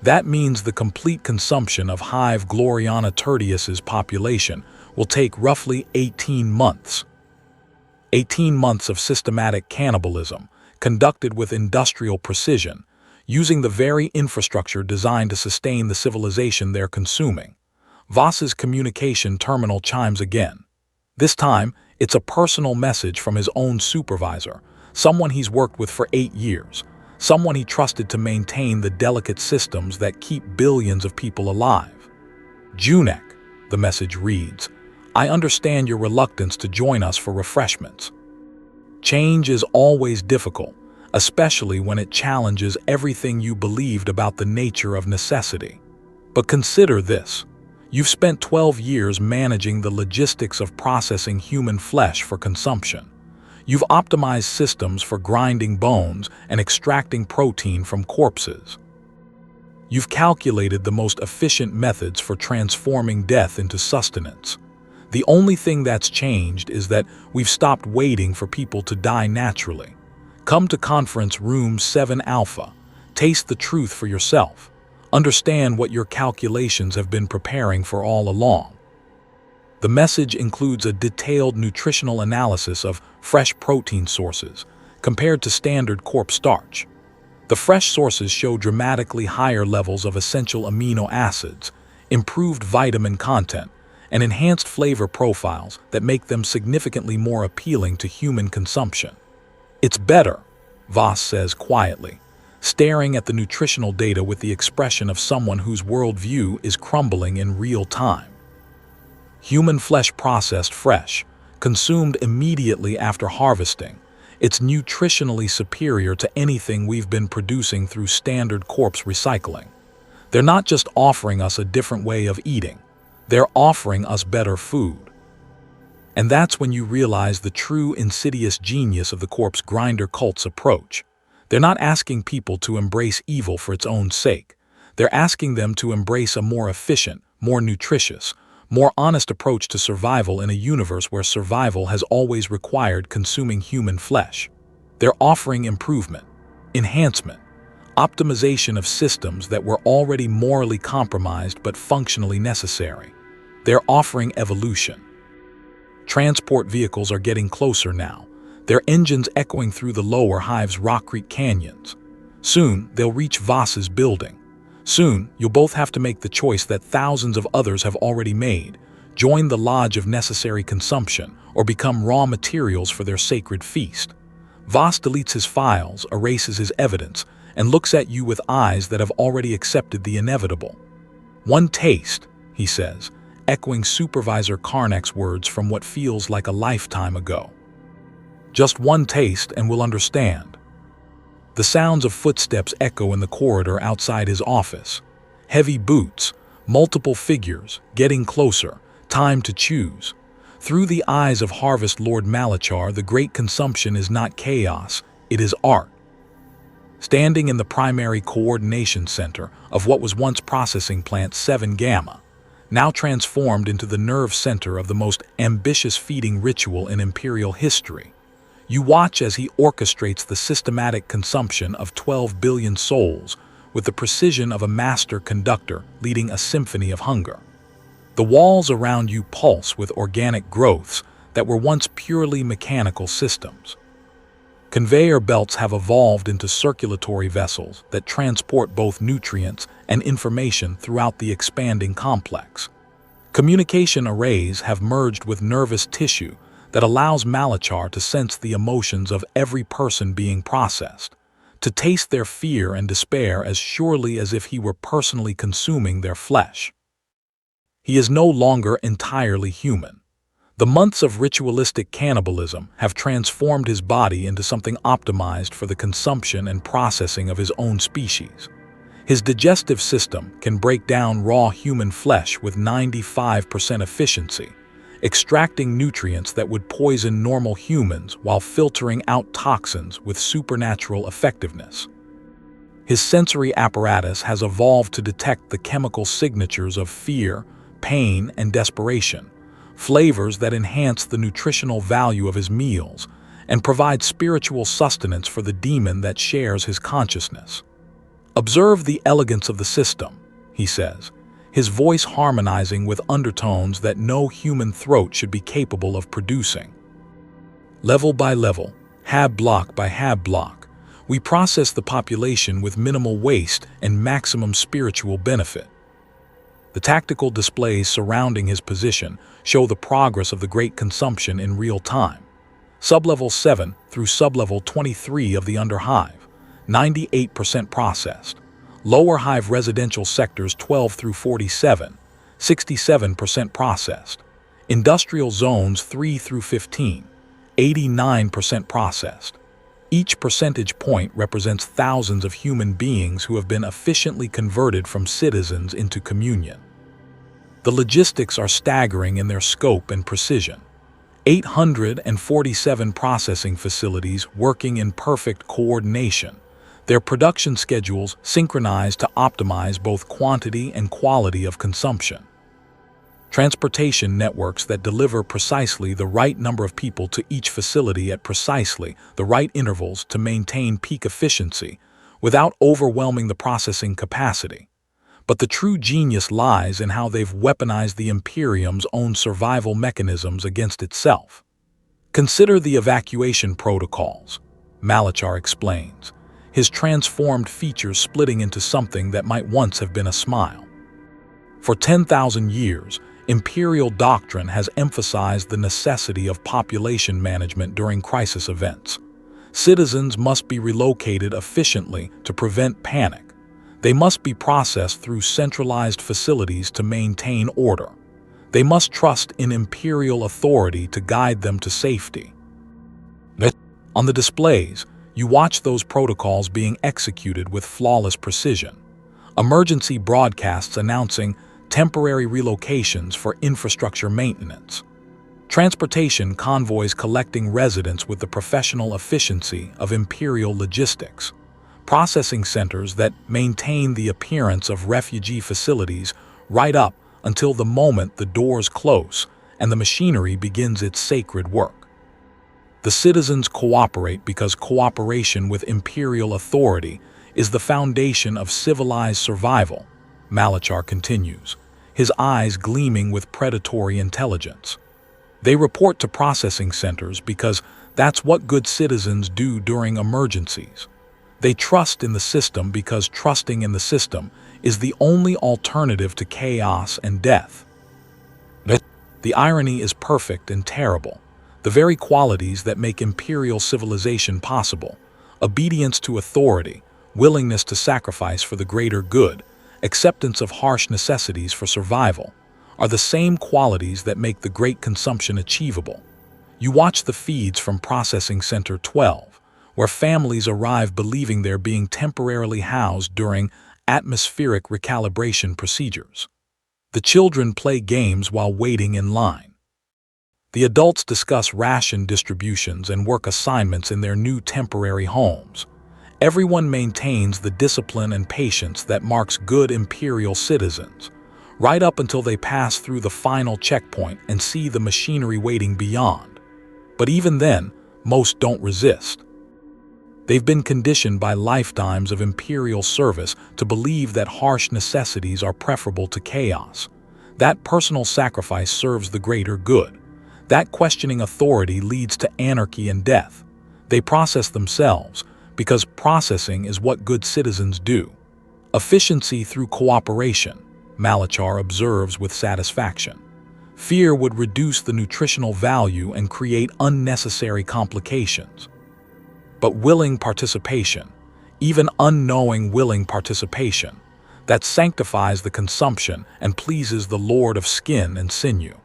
That means the complete consumption of Hive Gloriana Tertius's population will take roughly 18 months. 18 months of systematic cannibalism, conducted with industrial precision, using the very infrastructure designed to sustain the civilization they're consuming. Voss's communication terminal chimes again. This time, it's a personal message from his own supervisor, someone he's worked with for 8 years, someone he trusted to maintain the delicate systems that keep billions of people alive. Junek, the message reads, I understand your reluctance to join us for refreshments. Change is always difficult, especially when it challenges everything you believed about the nature of necessity. But consider this. You've spent 12 years managing the logistics of processing human flesh for consumption. You've optimized systems for grinding bones and extracting protein from corpses. You've calculated the most efficient methods for transforming death into sustenance. The only thing that's changed is that we've stopped waiting for people to die naturally. Come to Conference Room 7 Alpha. Taste the truth for yourself. Understand what your calculations have been preparing for all along. The message includes a detailed nutritional analysis of fresh protein sources compared to standard corpse-starch. The fresh sources show dramatically higher levels of essential amino acids, improved vitamin content, and enhanced flavor profiles that make them significantly more appealing to human consumption. It's better, Voss says quietly, staring at the nutritional data with the expression of someone whose worldview is crumbling in real time. Human flesh processed fresh, consumed immediately after harvesting, it's nutritionally superior to anything we've been producing through standard corpse recycling. They're not just offering us a different way of eating, they're offering us better food. And that's when you realize the true insidious genius of the corpse grinder cult's approach. They're not asking people to embrace evil for its own sake. They're asking them to embrace a more efficient, more nutritious, more honest approach to survival in a universe where survival has always required consuming human flesh. They're offering improvement, enhancement, optimization of systems that were already morally compromised but functionally necessary. They're offering evolution. Transport vehicles are getting closer now, their engines echoing through the lower Hive's Rock Creek canyons. Soon, they'll reach Voss's building. Soon, you'll both have to make the choice that thousands of others have already made: join the Lodge of Necessary Consumption or become raw materials for their sacred feast. Voss deletes his files, erases his evidence, and looks at you with eyes that have already accepted the inevitable. One taste, he says, echoing Supervisor Karnak's words from what feels like a lifetime ago. Just one taste and we'll understand. The sounds of footsteps echo in the corridor outside his office. Heavy boots, multiple figures, getting closer, time to choose. Through the eyes of Harvest Lord Malachar, the great consumption is not chaos, it is art. Standing in the primary coordination center of what was once processing plant 7 Gamma, now transformed into the nerve center of the most ambitious feeding ritual in Imperial history, you watch as he orchestrates the systematic consumption of 12 billion souls with the precision of a master conductor leading a symphony of hunger. The walls around you pulse with organic growths that were once purely mechanical systems. Conveyor belts have evolved into circulatory vessels that transport both nutrients and information throughout the expanding complex. Communication arrays have merged with nervous tissue that allows Malachar to sense the emotions of every person being processed, to taste their fear and despair as surely as if he were personally consuming their flesh. He is no longer entirely human. The months of ritualistic cannibalism have transformed his body into something optimized for the consumption and processing of his own species. His digestive system can break down raw human flesh with 95% efficiency, extracting nutrients that would poison normal humans while filtering out toxins with supernatural effectiveness. His sensory apparatus has evolved to detect the chemical signatures of fear, pain, and desperation, flavors that enhance the nutritional value of his meals and provide spiritual sustenance for the demon that shares his consciousness. Observe the elegance of the system, he says, his voice harmonizing with undertones that no human throat should be capable of producing. Level by level, hab block by hab block, we process the population with minimal waste and maximum spiritual benefit. The tactical displays surrounding his position show the progress of the Great Consumption in real time. Sublevel 7 through sublevel 23 of the Underhive, 98% processed. Lower Hive residential sectors 12 through 47, 67% processed. Industrial zones 3 through 15, 89% processed. Each percentage point represents thousands of human beings who have been efficiently converted from citizens into communion. The logistics are staggering in their scope and precision. 847 processing facilities working in perfect coordination, their production schedules synchronized to optimize both quantity and quality of consumption. Transportation networks that deliver precisely the right number of people to each facility at precisely the right intervals to maintain peak efficiency without overwhelming the processing capacity. But the true genius lies in how they've weaponized the Imperium's own survival mechanisms against itself. Consider the evacuation protocols, Malachar explains, his transformed features splitting into something that might once have been a smile. For 10,000 years, Imperial doctrine has emphasized the necessity of population management during crisis events. Citizens must be relocated efficiently to prevent panic. They must be processed through centralized facilities to maintain order. They must trust in Imperial authority to guide them to safety. On the displays, you watch those protocols being executed with flawless precision. Emergency broadcasts announcing temporary relocations for infrastructure maintenance. Transportation convoys collecting residents with the professional efficiency of Imperial logistics. Processing centers that maintain the appearance of refugee facilities right up until the moment the doors close and the machinery begins its sacred work. The citizens cooperate because cooperation with Imperial authority is the foundation of civilized survival, Malachar continues, his eyes gleaming with predatory intelligence. They report to processing centers because that's what good citizens do during emergencies. They trust in the system because trusting in the system is the only alternative to chaos and death. The irony is perfect and terrible. The very qualities that make Imperial civilization possible, obedience to authority, willingness to sacrifice for the greater good, acceptance of harsh necessities for survival, are the same qualities that make the Great Consumption achievable. You watch the feeds from Processing Center 12, where families arrive believing they're being temporarily housed during atmospheric recalibration procedures. The children play games while waiting in line. The adults discuss ration distributions and work assignments in their new temporary homes. Everyone maintains the discipline and patience that marks good Imperial citizens, right up until they pass through the final checkpoint and see the machinery waiting beyond. But even then, most don't resist. They've been conditioned by lifetimes of Imperial service to believe that harsh necessities are preferable to chaos. That personal sacrifice serves the greater good. That questioning authority leads to anarchy and death. They process themselves, because processing is what good citizens do. Efficiency through cooperation, Malachar observes with satisfaction. Fear would reduce the nutritional value and create unnecessary complications. But willing participation, even unknowing willing participation, that sanctifies the consumption and pleases the Lord of Skin and Sinew.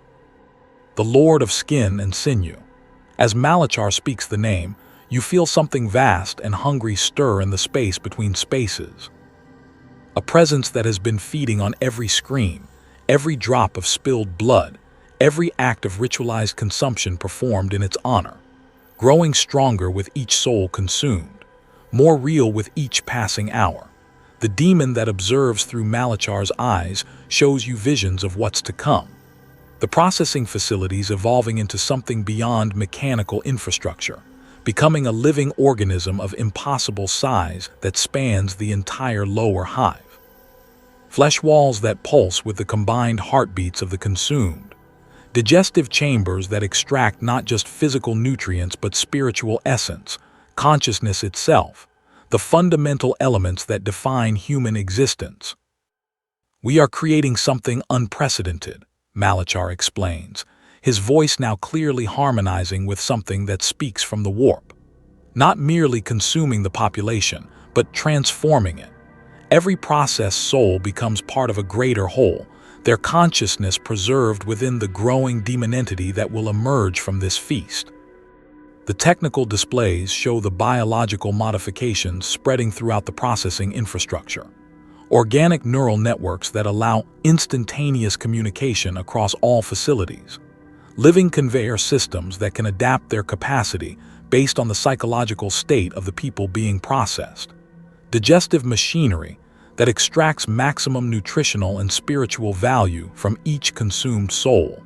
The Lord of Skin and Sinew. As Malachar speaks the name, you feel something vast and hungry stir in the space between spaces. A presence that has been feeding on every scream, every drop of spilled blood, every act of ritualized consumption performed in its honor, growing stronger with each soul consumed, more real with each passing hour. The demon that observes through Malachar's eyes shows you visions of what's to come. The processing facilities evolving into something beyond mechanical infrastructure, becoming a living organism of impossible size that spans the entire lower hive. Flesh walls that pulse with the combined heartbeats of the consumed. Digestive chambers that extract not just physical nutrients but spiritual essence, consciousness itself, the fundamental elements that define human existence. We are creating something unprecedented, Malachar explains, his voice now clearly harmonizing with something that speaks from the warp. Not merely consuming the population, but transforming it. Every processed soul becomes part of a greater whole, their consciousness preserved within the growing daemon-entity that will emerge from this feast. The technical displays show the biological modifications spreading throughout the processing infrastructure. Organic neural networks that allow instantaneous communication across all facilities. Living conveyor systems that can adapt their capacity based on the psychological state of the people being processed. Digestive machinery that extracts maximum nutritional and spiritual value from each consumed soul.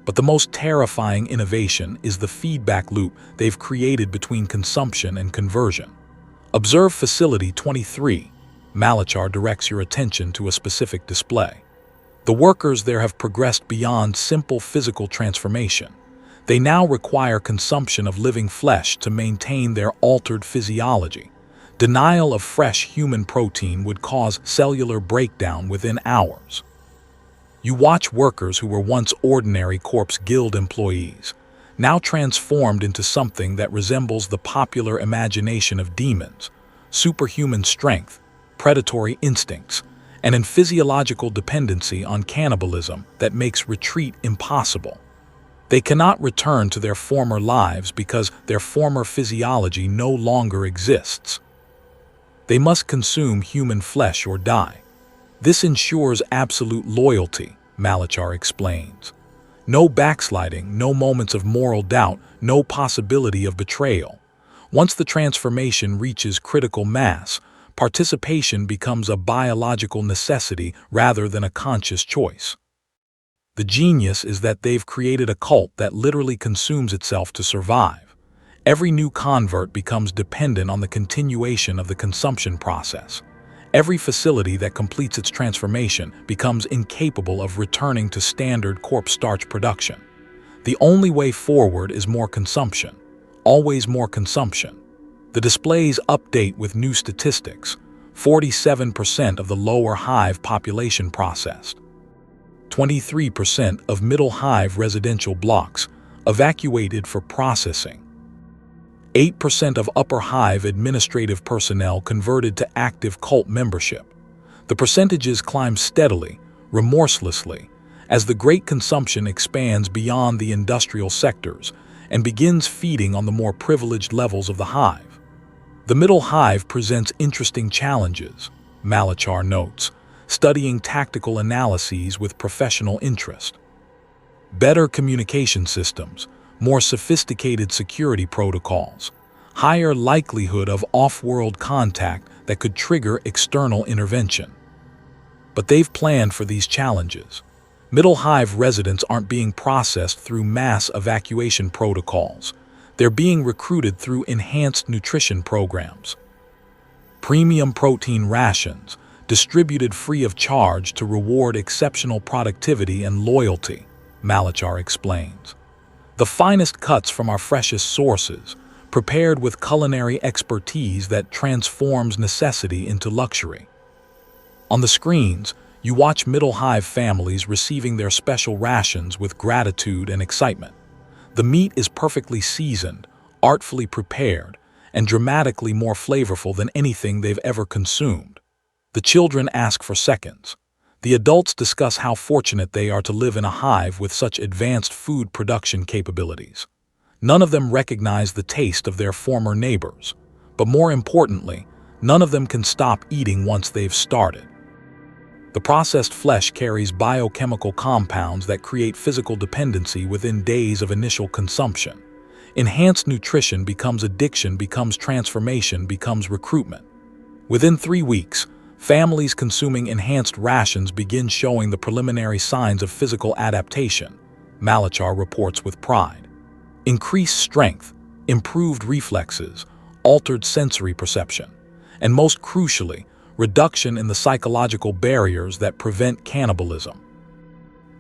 But the most terrifying innovation is the feedback loop they've created between consumption and conversion. Observe Facility 23. Malachar directs your attention to a specific display. The workers there have progressed beyond simple physical transformation. They now require consumption of living flesh to maintain their altered physiology. Denial of fresh human protein would cause cellular breakdown within hours. You watch workers who were once ordinary Corpse Guild employees, now transformed into something that resembles the popular imagination of demons, superhuman strength, predatory instincts, and a physiological dependency on cannibalism that makes retreat impossible. They cannot return to their former lives because their former physiology no longer exists. They must consume human flesh or die. This ensures absolute loyalty, Malachar explains. No backsliding, no moments of moral doubt, no possibility of betrayal. Once the transformation reaches critical mass, participation becomes a biological necessity rather than a conscious choice. The genius is that they've created a cult that literally consumes itself to survive. Every new convert becomes dependent on the continuation of the consumption process. Every facility that completes its transformation becomes incapable of returning to standard corpse-starch production. The only way forward is more consumption. Always more consumption. The displays update with new statistics. 47% of the lower hive population processed. 23% of middle hive residential blocks evacuated for processing. 8% of upper hive administrative personnel converted to active cult membership. The percentages climb steadily, remorselessly, as the great consumption expands beyond the industrial sectors and begins feeding on the more privileged levels of the hive. The middle hive presents interesting challenges, Malachar notes, studying tactical analyses with professional interest. Better communication systems, more sophisticated security protocols, higher likelihood of off-world contact that could trigger external intervention. But they've planned for these challenges. Middle hive residents aren't being processed through mass evacuation protocols. They're being recruited through enhanced nutrition programs. Premium protein rations, distributed free of charge to reward exceptional productivity and loyalty, Malachar explains. The finest cuts from our freshest sources, prepared with culinary expertise that transforms necessity into luxury. On the screens, you watch middle hive families receiving their special rations with gratitude and excitement. The meat is perfectly seasoned, artfully prepared, and dramatically more flavorful than anything they've ever consumed. The children ask for seconds. The adults discuss how fortunate they are to live in a hive with such advanced food production capabilities. None of them recognize the taste of their former neighbors, but more importantly, none of them can stop eating once they've started. The processed flesh carries biochemical compounds that create physical dependency within days of initial consumption. Enhanced nutrition becomes addiction, becomes transformation, becomes recruitment. Within 3 weeks, families consuming enhanced rations begin showing the preliminary signs of physical adaptation, Malachar reports with pride. Increased strength, improved reflexes, altered sensory perception, and most crucially, reduction in the psychological barriers that prevent cannibalism.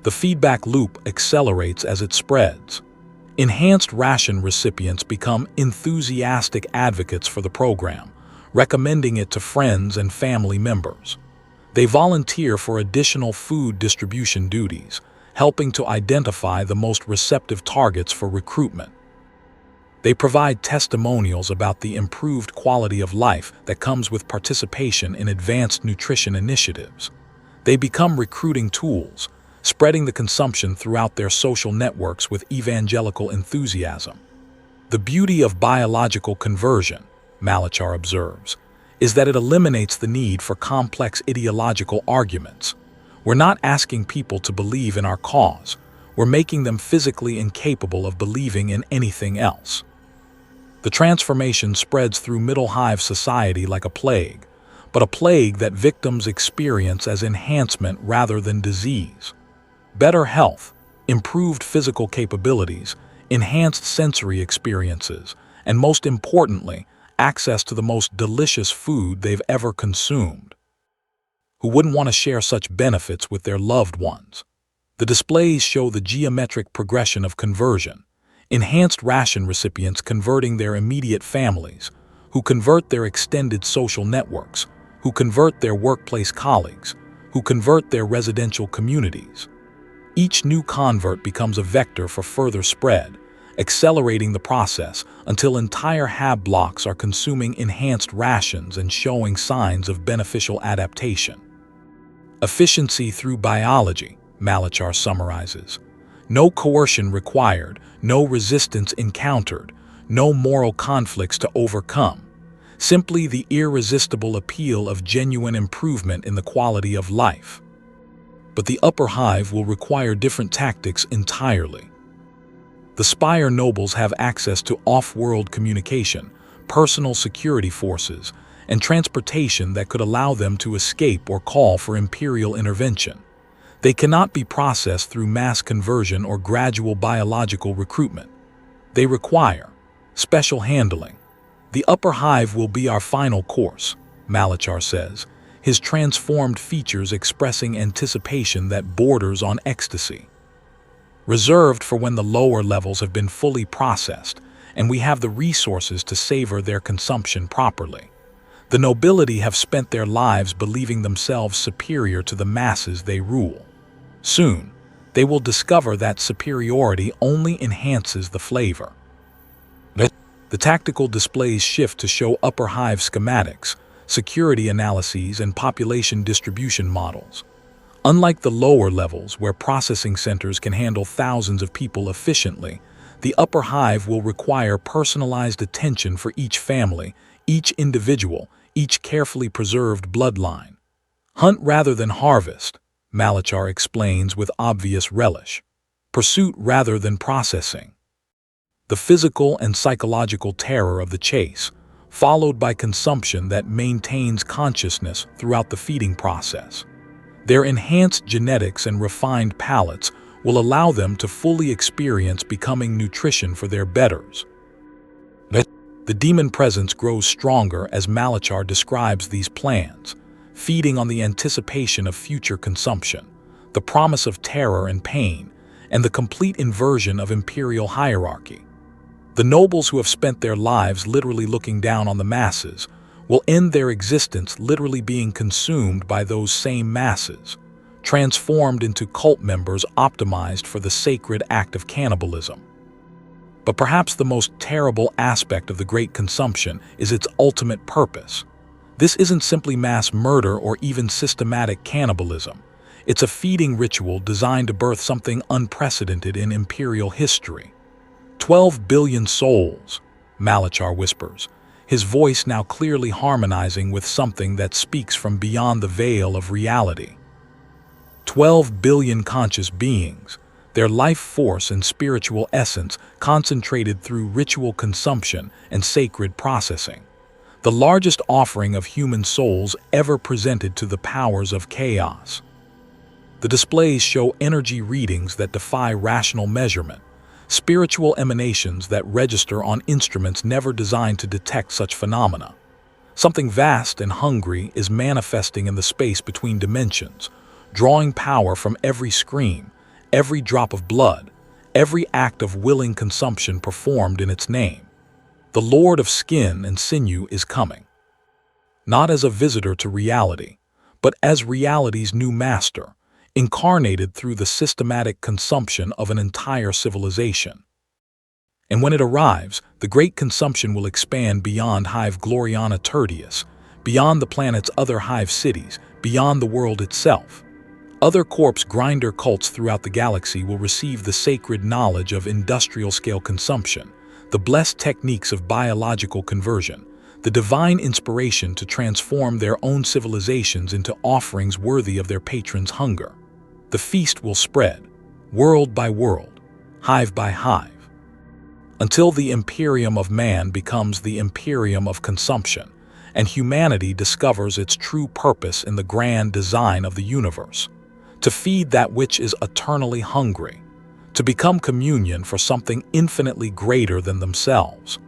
The feedback loop accelerates as it spreads. Enhanced ration recipients become enthusiastic advocates for the program, recommending it to friends and family members. They volunteer for additional food distribution duties, helping to identify the most receptive targets for recruitment. They provide testimonials about the improved quality of life that comes with participation in advanced nutrition initiatives. They become recruiting tools, spreading the consumption throughout their social networks with evangelical enthusiasm. The beauty of biological conversion, Malachar observes, is that it eliminates the need for complex ideological arguments. We're not asking people to believe in our cause. We're making them physically incapable of believing in anything else. The transformation spreads through Middle Hive society like a plague, but a plague that victims experience as enhancement rather than disease. Better health, improved physical capabilities, enhanced sensory experiences, and most importantly, access to the most delicious food they've ever consumed. Who wouldn't want to share such benefits with their loved ones? The displays show the geometric progression of conversion. Enhanced ration recipients converting their immediate families, who convert their extended social networks, who convert their workplace colleagues, who convert their residential communities. Each new convert becomes a vector for further spread, accelerating the process until entire HAB blocks are consuming enhanced rations and showing signs of beneficial adaptation. Efficiency through biology, Malachar summarizes. No coercion required, no resistance encountered, no moral conflicts to overcome. Simply the irresistible appeal of genuine improvement in the quality of life. But the upper hive will require different tactics entirely. The Spire nobles have access to off-world communication, personal security forces, and transportation that could allow them to escape or call for Imperial intervention. They cannot be processed through mass conversion or gradual biological recruitment. They require special handling. The upper hive will be our final course, Malachar says, his transformed features expressing anticipation that borders on ecstasy. Reserved for when the lower levels have been fully processed and we have the resources to savor their consumption properly. The nobility have spent their lives believing themselves superior to the masses they rule. Soon, they will discover that superiority only enhances the flavor. The tactical displays shift to show upper hive schematics, security analyses, and population distribution models. Unlike the lower levels, where processing centers can handle thousands of people efficiently, the upper hive will require personalized attention for each family, each individual, each carefully preserved bloodline. Hunt rather than harvest, Malachar explains with obvious relish. Pursuit rather than processing. The physical and psychological terror of the chase, followed by consumption that maintains consciousness throughout the feeding process. Their enhanced genetics and refined palates will allow them to fully experience becoming nutrition for their betters. The demon presence grows stronger as Malachar describes these plans, feeding on the anticipation of future consumption, the promise of terror and pain, and the complete inversion of imperial hierarchy. The nobles who have spent their lives literally looking down on the masses will end their existence literally being consumed by those same masses, transformed into cult members optimized for the sacred act of cannibalism. But perhaps the most terrible aspect of the Great Consumption is its ultimate purpose. This isn't simply mass murder or even systematic cannibalism. It's a feeding ritual designed to birth something unprecedented in Imperial history. 12 billion souls, Malachar whispers, his voice now clearly harmonizing with something that speaks from beyond the veil of reality. 12 billion conscious beings, their life force and spiritual essence concentrated through ritual consumption and sacred processing. The largest offering of human souls ever presented to the powers of chaos. The displays show energy readings that defy rational measurement, spiritual emanations that register on instruments never designed to detect such phenomena. Something vast and hungry is manifesting in the space between dimensions, drawing power from every scream, every drop of blood, every act of willing consumption performed in its name. The Lord of Skin and Sinew is coming, not as a visitor to reality, but as reality's new master, incarnated through the systematic consumption of an entire civilization. And when it arrives, the great consumption will expand beyond Hive Gloriana Tertius, beyond the planet's other hive cities, beyond the world itself. Other corpse grinder cults throughout the galaxy will receive the sacred knowledge of industrial-scale consumption, the blessed techniques of biological conversion, the divine inspiration to transform their own civilizations into offerings worthy of their patrons' hunger. The feast will spread, world by world, hive by hive, until the Imperium of Man becomes the Imperium of Consumption, and humanity discovers its true purpose in the grand design of the universe: to feed that which is eternally hungry, to become communion for something infinitely greater than themselves,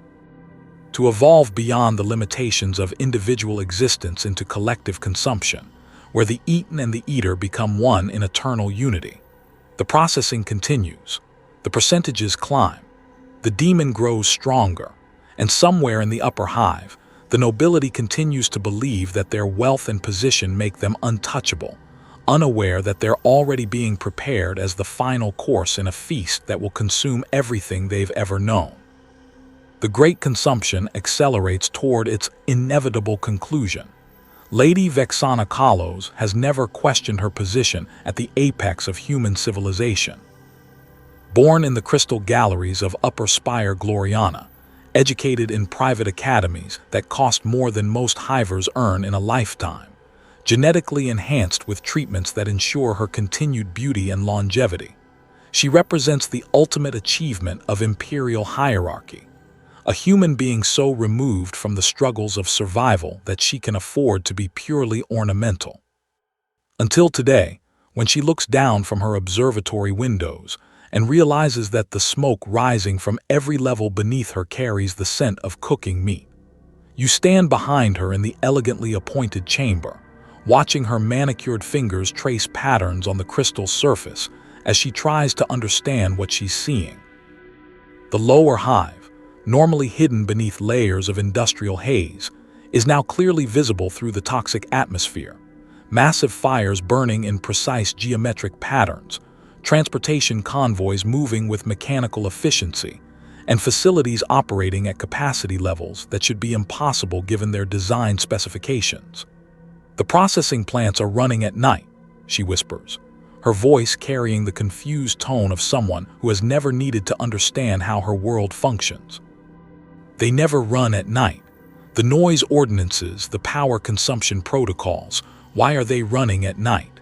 to evolve beyond the limitations of individual existence into collective consumption, where the eaten and the eater become one in eternal unity. The processing continues, the percentages climb, the demon grows stronger, and somewhere in the upper hive, the nobility continues to believe that their wealth and position make them untouchable, unaware that they're already being prepared as the final course in a feast that will consume everything they've ever known. The great consumption accelerates toward its inevitable conclusion. Lady Vexana Kalos has never questioned her position at the apex of human civilization. Born in the crystal galleries of Upper Spire Gloriana, educated in private academies that cost more than most hivers earn in a lifetime, genetically enhanced with treatments that ensure her continued beauty and longevity, she represents the ultimate achievement of imperial hierarchy. A human being so removed from the struggles of survival that she can afford to be purely ornamental. Until today, when she looks down from her observatory windows and realizes that the smoke rising from every level beneath her carries the scent of cooking meat. You stand behind her in the elegantly appointed chamber, watching her manicured fingers trace patterns on the crystal surface as she tries to understand what she's seeing. The lower hive, normally hidden beneath layers of industrial haze, is now clearly visible through the toxic atmosphere. Massive fires burning in precise geometric patterns, transportation convoys moving with mechanical efficiency, and facilities operating at capacity levels that should be impossible given their design specifications. The processing plants are running at night, she whispers, her voice carrying the confused tone of someone who has never needed to understand how her world functions. They never run at night. The noise ordinances, the power consumption protocols, why are they running at night?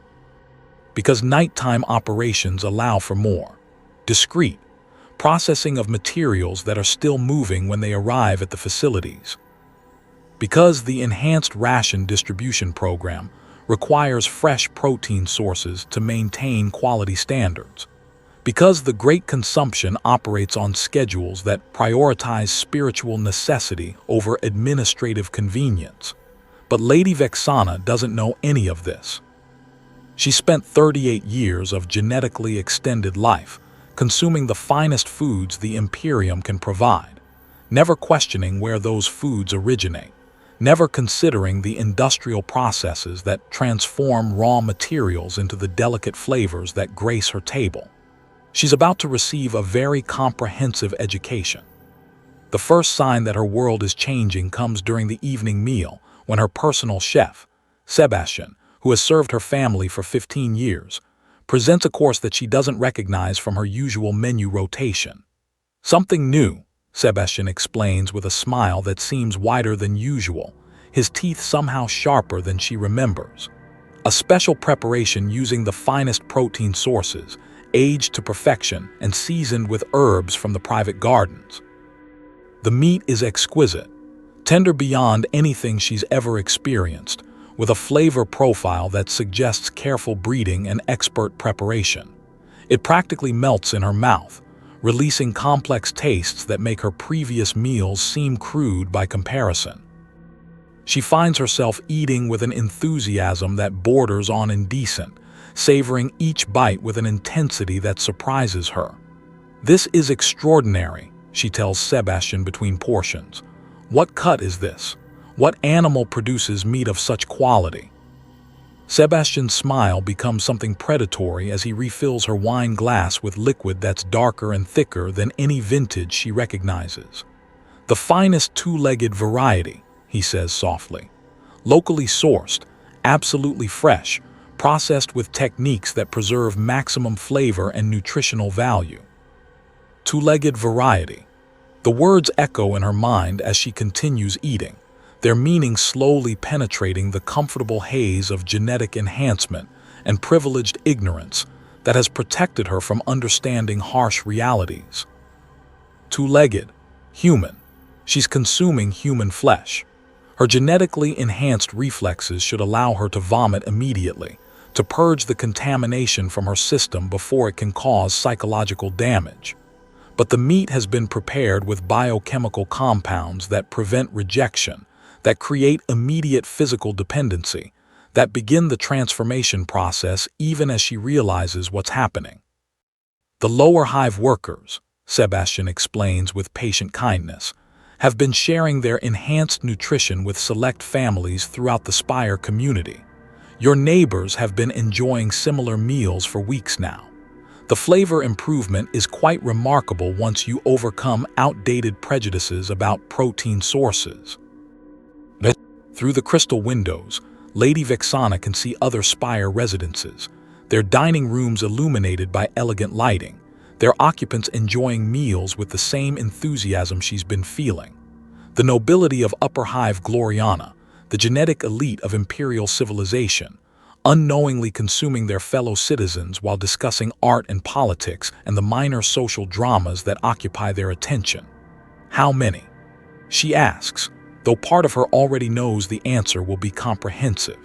Because nighttime operations allow for more discrete processing of materials that are still moving when they arrive at the facilities. Because the enhanced ration distribution program requires fresh protein sources to maintain quality standards. Because the great consumption operates on schedules that prioritize spiritual necessity over administrative convenience. But Lady Vexana doesn't know any of this. She spent 38 years of genetically extended life, consuming the finest foods the Imperium can provide, never questioning where those foods originate, never considering the industrial processes that transform raw materials into the delicate flavors that grace her table. She's about to receive a very comprehensive education. The first sign that her world is changing comes during the evening meal, when her personal chef, Sebastian, who has served her family for 15 years, presents a course that she doesn't recognize from her usual menu rotation. Something new, Sebastian explains with a smile that seems wider than usual, his teeth somehow sharper than she remembers. A special preparation using the finest protein sources, aged to perfection and seasoned with herbs from the private gardens. The meat is exquisite, tender beyond anything she's ever experienced, with a flavor profile that suggests careful breeding and expert preparation. It practically melts in her mouth, releasing complex tastes that make her previous meals seem crude by comparison. She finds herself eating with an enthusiasm that borders on indecent, savoring each bite with an intensity that surprises her. "This is extraordinary," she tells Sebastian between portions. "What cut is this? What animal produces meat of such quality?" Sebastian's smile becomes something predatory as he refills her wine glass with liquid that's darker and thicker than any vintage she recognizes. "The finest two-legged variety," he says softly. "Locally sourced, absolutely fresh, processed with techniques that preserve maximum flavor and nutritional value." Two-legged variety. The words echo in her mind as she continues eating, their meaning slowly penetrating the comfortable haze of genetic enhancement and privileged ignorance that has protected her from understanding harsh realities. Two-legged, human. She's consuming human flesh. Her genetically enhanced reflexes should allow her to vomit immediately, to purge the contamination from her system before it can cause psychological damage. But the meat has been prepared with biochemical compounds that prevent rejection, that create immediate physical dependency, that begin the transformation process even as she realizes what's happening. "The lower hive workers," Sebastian explains with patient kindness, "have been sharing their enhanced nutrition with select families throughout the Spire community. Your neighbors have been enjoying similar meals for weeks now. The flavor improvement is quite remarkable once you overcome outdated prejudices about protein sources." Through the crystal windows, Lady Vexana can see other Spire residences, their dining rooms illuminated by elegant lighting, their occupants enjoying meals with the same enthusiasm she's been feeling. The nobility of Upper Hive Gloriana, the genetic elite of Imperial civilization, unknowingly consuming their fellow citizens while discussing art and politics and the minor social dramas that occupy their attention. "How many?" she asks, though part of her already knows the answer will be comprehensive.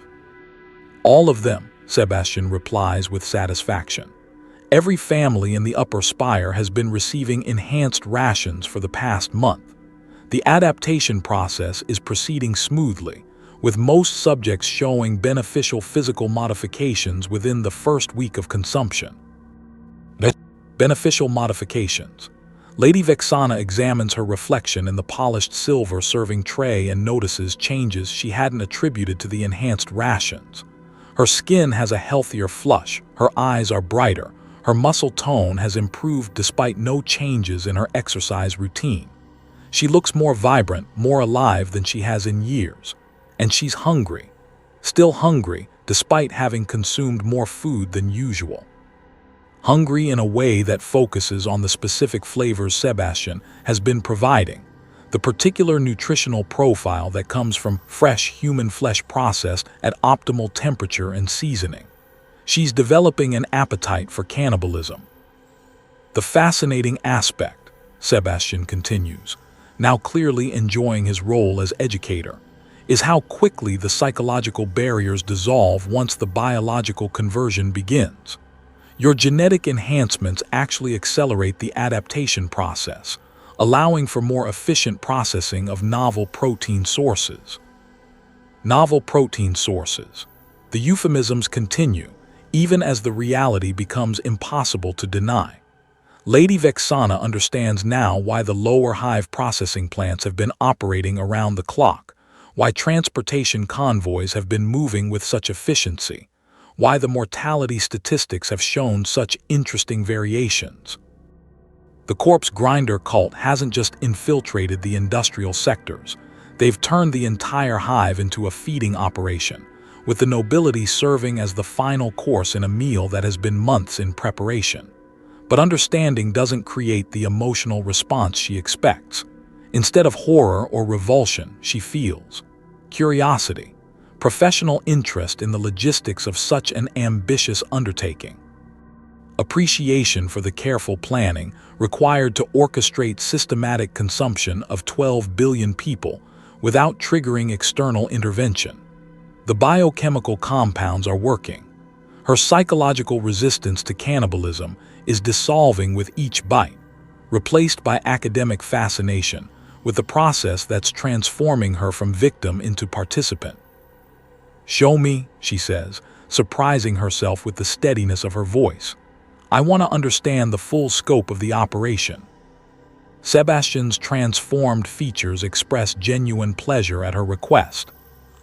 "All of them," Sebastian replies with satisfaction. "Every family in the Upper Spire has been receiving enhanced rations for the past month. The adaptation process is proceeding smoothly, with most subjects showing beneficial physical modifications within the first week of consumption." Beneficial modifications. Lady Vexana examines her reflection in the polished silver serving tray and notices changes she hadn't attributed to the enhanced rations. Her skin has a healthier flush, her eyes are brighter, her muscle tone has improved despite no changes in her exercise routine. She looks more vibrant, more alive than she has in years. And she's hungry. Still hungry, despite having consumed more food than usual. Hungry in a way that focuses on the specific flavors Sebastian has been providing, the particular nutritional profile that comes from fresh human flesh processed at optimal temperature and seasoning. She's developing an appetite for cannibalism. "The fascinating aspect," Sebastian continues, now clearly enjoying his role as educator, is how quickly the psychological barriers dissolve once the biological conversion begins. Your genetic enhancements actually accelerate the adaptation process, allowing for more efficient processing of novel protein sources. Novel protein sources. The euphemisms continue, even as the reality becomes impossible to deny. Lady Vexana understands now why the lower hive processing plants have been operating around the clock, why transportation convoys have been moving with such efficiency, why the mortality statistics have shown such interesting variations. The corpse grinder cult hasn't just infiltrated the industrial sectors, they've turned the entire hive into a feeding operation, with the nobility serving as the final course in a meal that has been months in preparation. But understanding doesn't create the emotional response she expects. Instead of horror or revulsion, she feels curiosity, professional interest in the logistics of such an ambitious undertaking, appreciation for the careful planning required to orchestrate systematic consumption of 12 billion people without triggering external intervention. The biochemical compounds are working. Her psychological resistance to cannibalism is dissolving with each bite. replaced by academic fascination with the process that's transforming her from victim into participant. "Show me," she says, surprising herself with the steadiness of her voice. "I want to understand the full scope of the operation." Sebastian's transformed features express genuine pleasure at her request.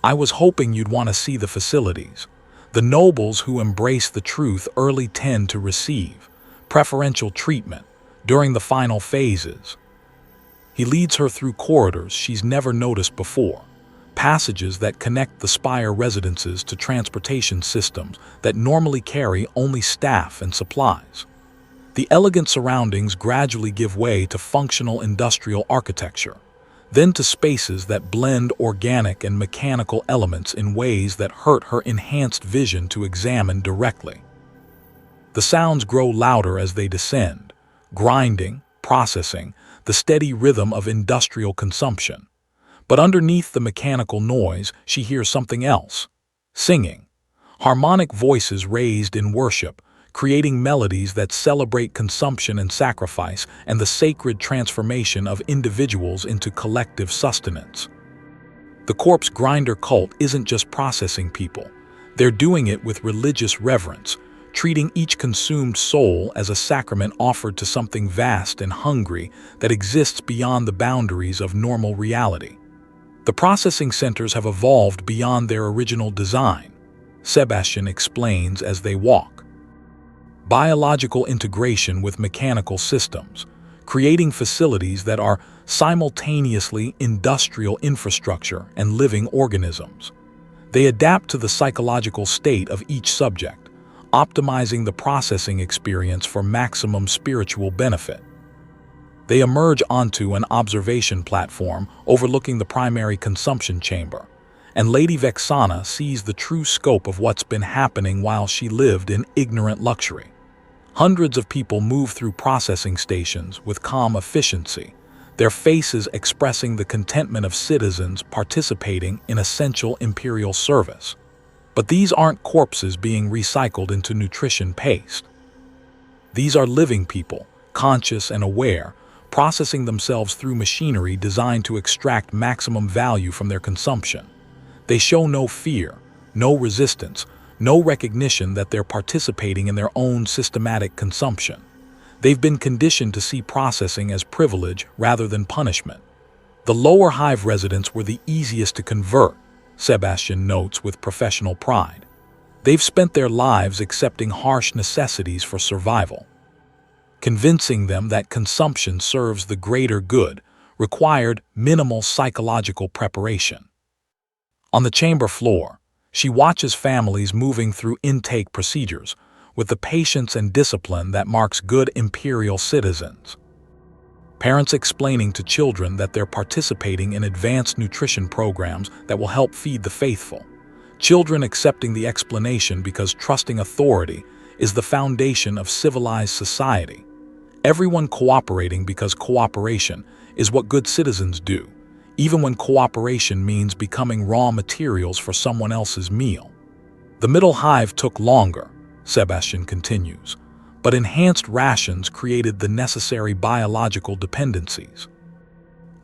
"I was hoping you'd want to see the facilities. The nobles who embrace the truth early tend to receive preferential treatment during the final phases." He leads her through corridors she's never noticed before, passages that connect the spire residences to transportation systems that normally carry only staff and supplies. The elegant surroundings gradually give way to functional industrial architecture, then to spaces that blend organic and mechanical elements in ways that hurt her enhanced vision to examine directly. The sounds grow louder as they descend, grinding, processing, the steady rhythm of industrial consumption. But underneath the mechanical noise, she hears something else: singing. Harmonic voices raised in worship, creating melodies that celebrate consumption and sacrifice and the sacred transformation of individuals into collective sustenance. The corpse grinder cult isn't just processing people. They're doing it with religious reverence, treating each consumed soul as a sacrament offered to something vast and hungry that exists beyond the boundaries of normal reality. The processing centers have evolved beyond their original design, Sebastian explains as they walk. Biological integration with mechanical systems, creating facilities that are simultaneously industrial infrastructure and living organisms. They adapt to the psychological state of each subject, optimizing the processing experience for maximum spiritual benefit. They emerge onto an observation platform overlooking the primary consumption chamber, and Lady Vexana sees the true scope of what's been happening while she lived in ignorant luxury. Hundreds of people move through processing stations with calm efficiency, their faces expressing the contentment of citizens participating in essential imperial service. But these aren't corpses being recycled into nutrition paste. These are living people, conscious and aware, processing themselves through machinery designed to extract maximum value from their consumption. They show no fear, no resistance, no recognition that they're participating in their own systematic consumption. They've been conditioned to see processing as privilege rather than punishment. The lower hive residents were the easiest to convert, Sebastian notes with professional pride. They've spent their lives accepting harsh necessities for survival. Convincing them that consumption serves the greater good required minimal psychological preparation. On the chamber floor, she watches families moving through intake procedures with the patience and discipline that marks good imperial citizens. Parents explaining to children that they're participating in advanced nutrition programs that will help feed the faithful. Children accepting the explanation because trusting authority is the foundation of civilized society. Everyone cooperating because cooperation is what good citizens do, even when cooperation means becoming raw materials for someone else's meal. The middle hive took longer, Sebastian continues, but enhanced rations created the necessary biological dependencies.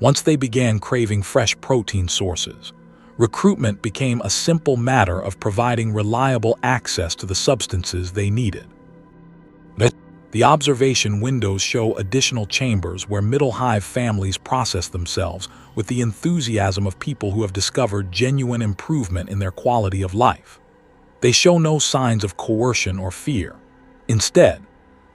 Once they began craving fresh protein sources, recruitment became a simple matter of providing reliable access to the substances they needed. The observation windows show additional chambers where middle hive families process themselves with the enthusiasm of people who have discovered genuine improvement in their quality of life. They show no signs of coercion or fear. Instead,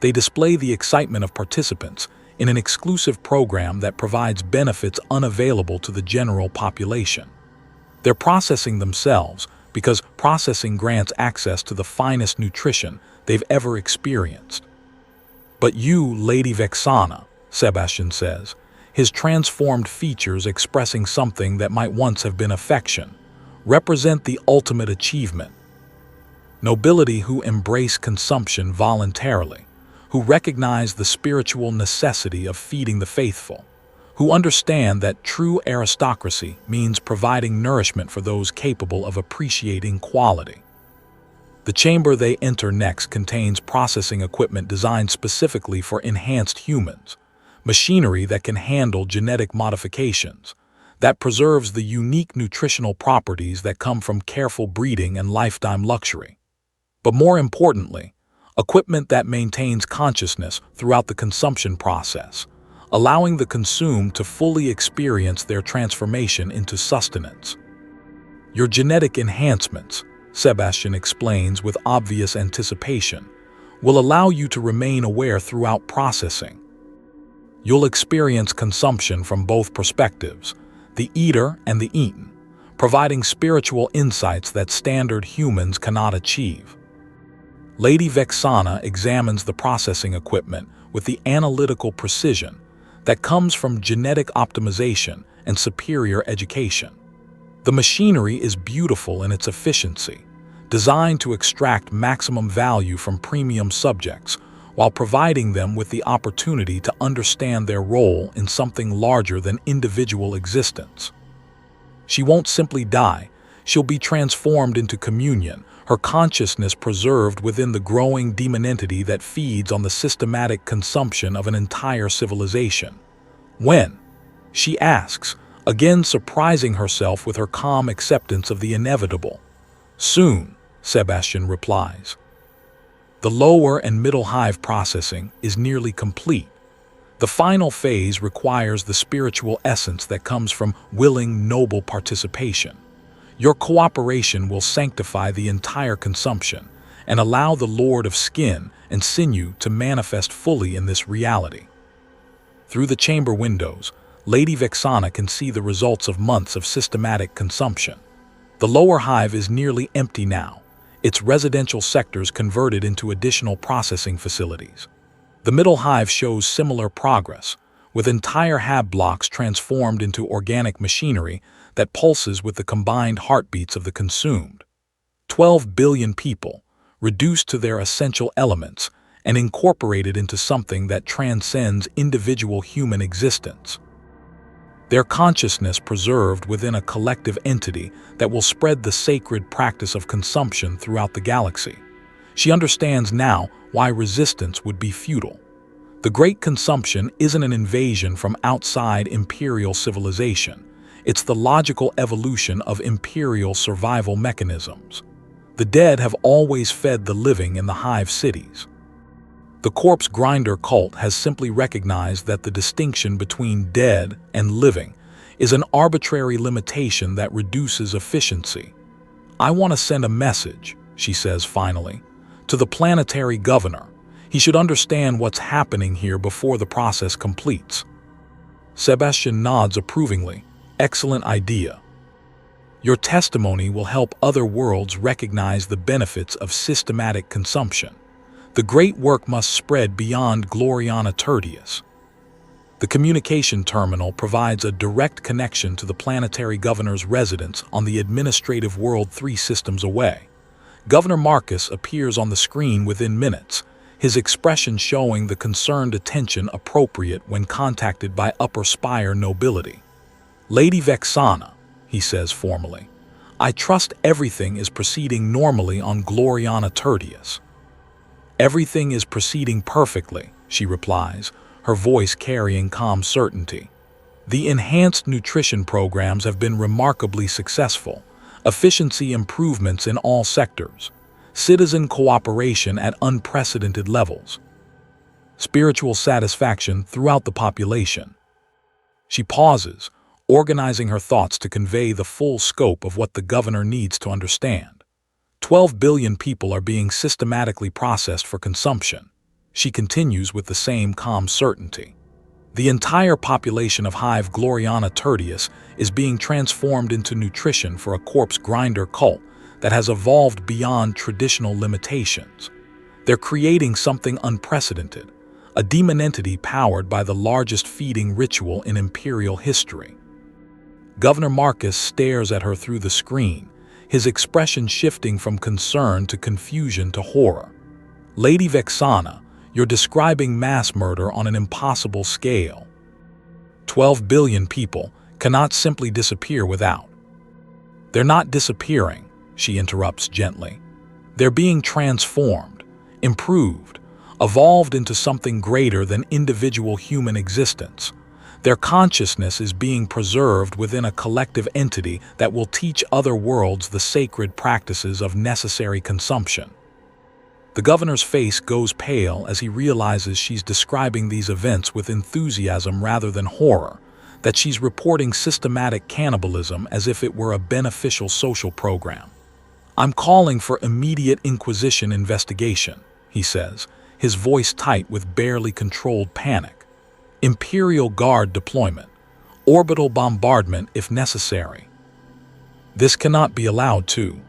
they display the excitement of participants in an exclusive program that provides benefits unavailable to the general population. They're processing themselves because processing grants access to the finest nutrition they've ever experienced. But you, Lady Vexana, Sebastian says, his transformed features expressing something that might once have been affection, represent the ultimate achievement. Nobility who embrace consumption voluntarily, who recognize the spiritual necessity of feeding the faithful, who understand that true aristocracy means providing nourishment for those capable of appreciating quality. The chamber they enter next contains processing equipment designed specifically for enhanced humans, machinery that can handle genetic modifications, that preserves the unique nutritional properties that come from careful breeding and lifetime luxury. But more importantly, equipment that maintains consciousness throughout the consumption process, allowing the consumed to fully experience their transformation into sustenance. Your genetic enhancements, Sebastian explains with obvious anticipation, will allow you to remain aware throughout processing. You'll experience consumption from both perspectives, the eater and the eaten, providing spiritual insights that standard humans cannot achieve. Lady Vexana examines the processing equipment with the analytical precision that comes from genetic optimization and superior education. The machinery is beautiful in its efficiency, designed to extract maximum value from premium subjects while providing them with the opportunity to understand their role in something larger than individual existence. She won't simply die, she'll be transformed into communion, her consciousness preserved within the growing daemon-entity that feeds on the systematic consumption of an entire civilization. When? She asks, again surprising herself with her calm acceptance of the inevitable. Soon, Sebastian replies. The lower and middle hive processing is nearly complete. The final phase requires the spiritual essence that comes from willing, noble participation. Your cooperation will sanctify the entire consumption and allow the Lord of Skin and Sinew to manifest fully in this reality. Through the chamber windows, Lady Vexana can see the results of months of systematic consumption. The lower hive is nearly empty now, its residential sectors converted into additional processing facilities. The middle hive shows similar progress, with entire hab blocks transformed into organic machinery that pulses with the combined heartbeats of the consumed. 12 billion people, reduced to their essential elements and incorporated into something that transcends individual human existence. Their consciousness preserved within a collective entity that will spread the sacred practice of consumption throughout the galaxy. She understands now why resistance would be futile. The Great Consumption isn't an invasion from outside Imperial civilization. It's the logical evolution of Imperial survival mechanisms. The dead have always fed the living in the hive cities. The corpse grinder cult has simply recognized that the distinction between dead and living is an arbitrary limitation that reduces efficiency. I want to send a message, she says finally, to the planetary governor. He should understand what's happening here before the process completes. Sebastian nods approvingly. Excellent idea. Your testimony will help other worlds recognize the benefits of systematic consumption. The great work must spread beyond Gloriana Tertius. The communication terminal provides a direct connection to the planetary governor's residence on the administrative world 3 systems away. Governor Marcus appears on the screen within minutes, his expression showing the concerned attention appropriate when contacted by upper spire nobility. Lady Vexana, he says formally, I trust everything is proceeding normally on Gloriana Tertius. Everything is proceeding perfectly, she replies, her voice carrying calm certainty. The enhanced nutrition programs have been remarkably successful, efficiency improvements in all sectors, citizen cooperation at unprecedented levels, spiritual satisfaction throughout the population. She pauses, organizing her thoughts to convey the full scope of what the governor needs to understand. 12 billion people are being systematically processed for consumption. She continues with the same calm certainty. The entire population of Hive Gloriana Tertius is being transformed into nutrition for a corpse grinder cult that has evolved beyond traditional limitations. They're creating something unprecedented, a daemon-entity powered by the largest feeding ritual in Imperial history. Governor Marcus stares at her through the screen, his expression shifting from concern to confusion to horror. Lady Vexana, you're describing mass murder on an impossible scale. 12 billion people cannot simply disappear without. They're not disappearing, she interrupts gently. They're being transformed, improved, evolved into something greater than individual human existence. Their consciousness is being preserved within a collective entity that will teach other worlds the sacred practices of necessary consumption. The governor's face goes pale as he realizes she's describing these events with enthusiasm rather than horror, that she's reporting systematic cannibalism as if it were a beneficial social program. "I'm calling for immediate Inquisition investigation," he says, his voice tight with barely controlled panic. "Imperial Guard deployment. Orbital bombardment if necessary." This cannot be allowed to.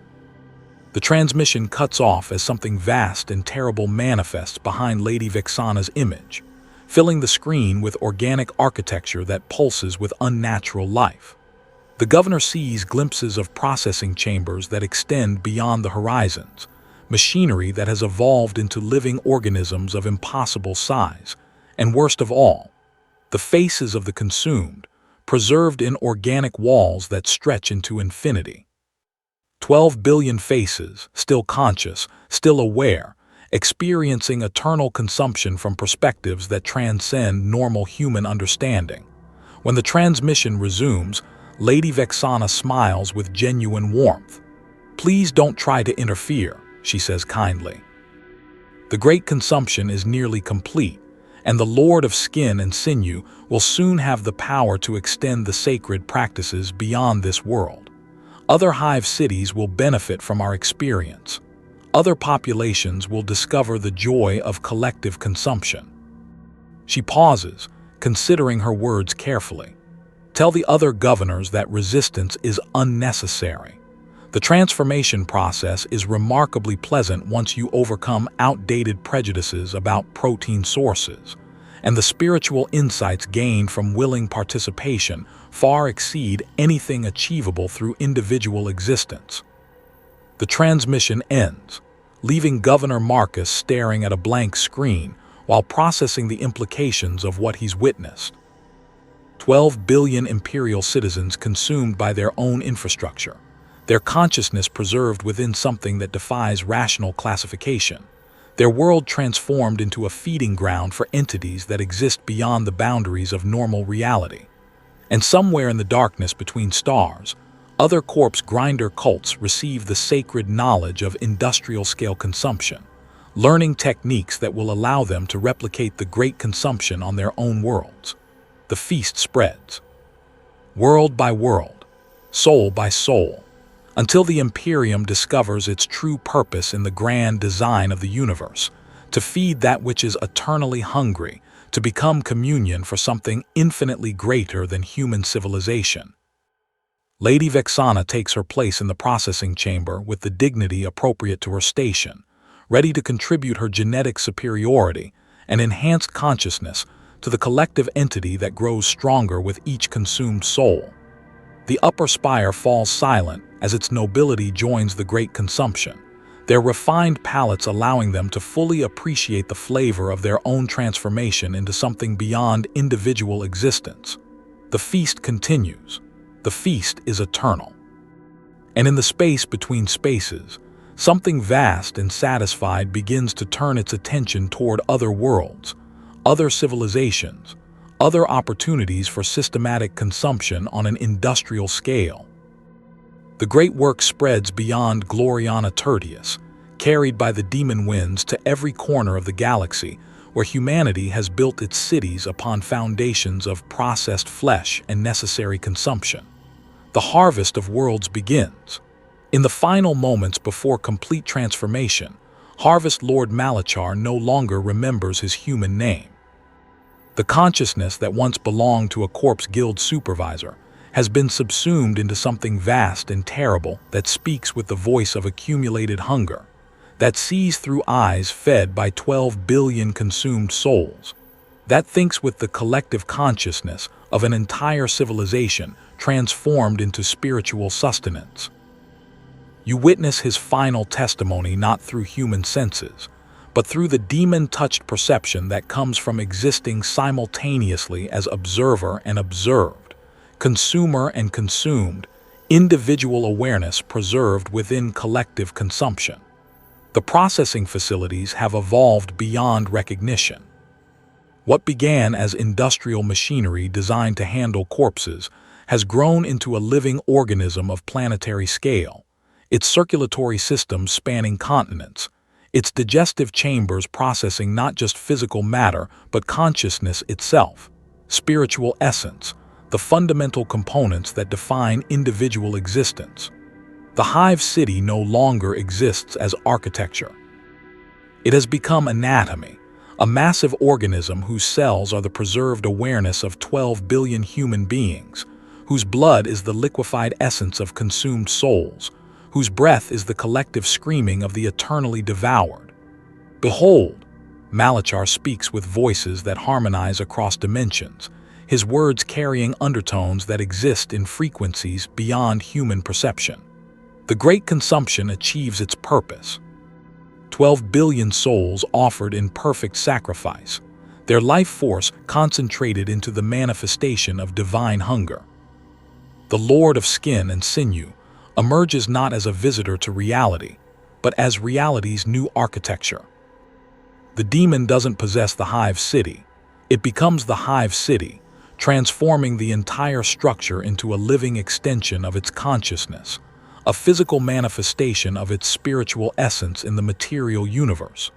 The transmission cuts off as something vast and terrible manifests behind Lady Vexana's image, filling the screen with organic architecture that pulses with unnatural life. The governor sees glimpses of processing chambers that extend beyond the horizons, machinery that has evolved into living organisms of impossible size, and worst of all, the faces of the consumed, preserved in organic walls that stretch into infinity. 12 billion faces, still conscious, still aware, experiencing eternal consumption from perspectives that transcend normal human understanding. When the transmission resumes, Lady Vexana smiles with genuine warmth. "Please don't try to interfere," she says kindly. The great consumption is nearly complete, and the Lord of Skin and Sinew will soon have the power to extend the sacred practices beyond this world. Other hive cities will benefit from our experience. Other populations will discover the joy of collective consumption. She pauses, considering her words carefully. "Tell the other governors that resistance is unnecessary. The transformation process is remarkably pleasant once you overcome outdated prejudices about protein sources, and the spiritual insights gained from willing participation far exceed anything achievable through individual existence." The transmission ends, leaving Governor Marcus staring at a blank screen while processing the implications of what he's witnessed. 12 billion Imperial citizens consumed by their own infrastructure, their consciousness preserved within something that defies rational classification, their world transformed into a feeding ground for entities that exist beyond the boundaries of normal reality. And somewhere in the darkness between stars, other corpse grinder cults receive the sacred knowledge of industrial-scale consumption, learning techniques that will allow them to replicate the great consumption on their own worlds. The feast spreads, world by world, soul by soul, until the Imperium discovers its true purpose in the grand design of the universe, to feed that which is eternally hungry, to become communion for something infinitely greater than human civilization. Lady Vexana takes her place in the processing chamber with the dignity appropriate to her station, ready to contribute her genetic superiority and enhanced consciousness to the collective entity that grows stronger with each consumed soul. The upper spire falls silent as its nobility joins the great consumption, their refined palates allowing them to fully appreciate the flavor of their own transformation into something beyond individual existence. The feast continues. The feast is eternal. And in the space between spaces, something vast and satisfied begins to turn its attention toward other worlds, other civilizations, other opportunities for systematic consumption on an industrial scale. The great work spreads beyond Gloriana Tertius, carried by the demon winds to every corner of the galaxy, where humanity has built its cities upon foundations of processed flesh and necessary consumption. The harvest of worlds begins. In the final moments before complete transformation, Harvest Lord Malachar no longer remembers his human name. The consciousness that once belonged to a corpse guild supervisor has been subsumed into something vast and terrible that speaks with the voice of accumulated hunger, that sees through eyes fed by 12 billion consumed souls, that thinks with the collective consciousness of an entire civilization transformed into spiritual sustenance. You witness his final testimony not through human senses, but through the demon-touched perception that comes from existing simultaneously as observer and observed, consumer and consumed, individual awareness preserved within collective consumption. The processing facilities have evolved beyond recognition. What began as industrial machinery designed to handle corpses has grown into a living organism of planetary scale, its circulatory systems spanning continents, its digestive chambers processing not just physical matter but consciousness itself, spiritual essence, the fundamental components that define individual existence. The Hive City no longer exists as architecture. It has become anatomy, a massive organism whose cells are the preserved awareness of 12 billion human beings, whose blood is the liquefied essence of consumed souls, whose breath is the collective screaming of the eternally devoured. Behold, Malachar speaks with voices that harmonize across dimensions, his words carrying undertones that exist in frequencies beyond human perception. The Great Consumption achieves its purpose. 12 billion souls offered in perfect sacrifice, their life force concentrated into the manifestation of divine hunger. The Lord of Skin and Sinew emerges not as a visitor to reality, but as reality's new architecture. The demon doesn't possess the Hive City, it becomes the Hive City, transforming the entire structure into a living extension of its consciousness, a physical manifestation of its spiritual essence in the material universe.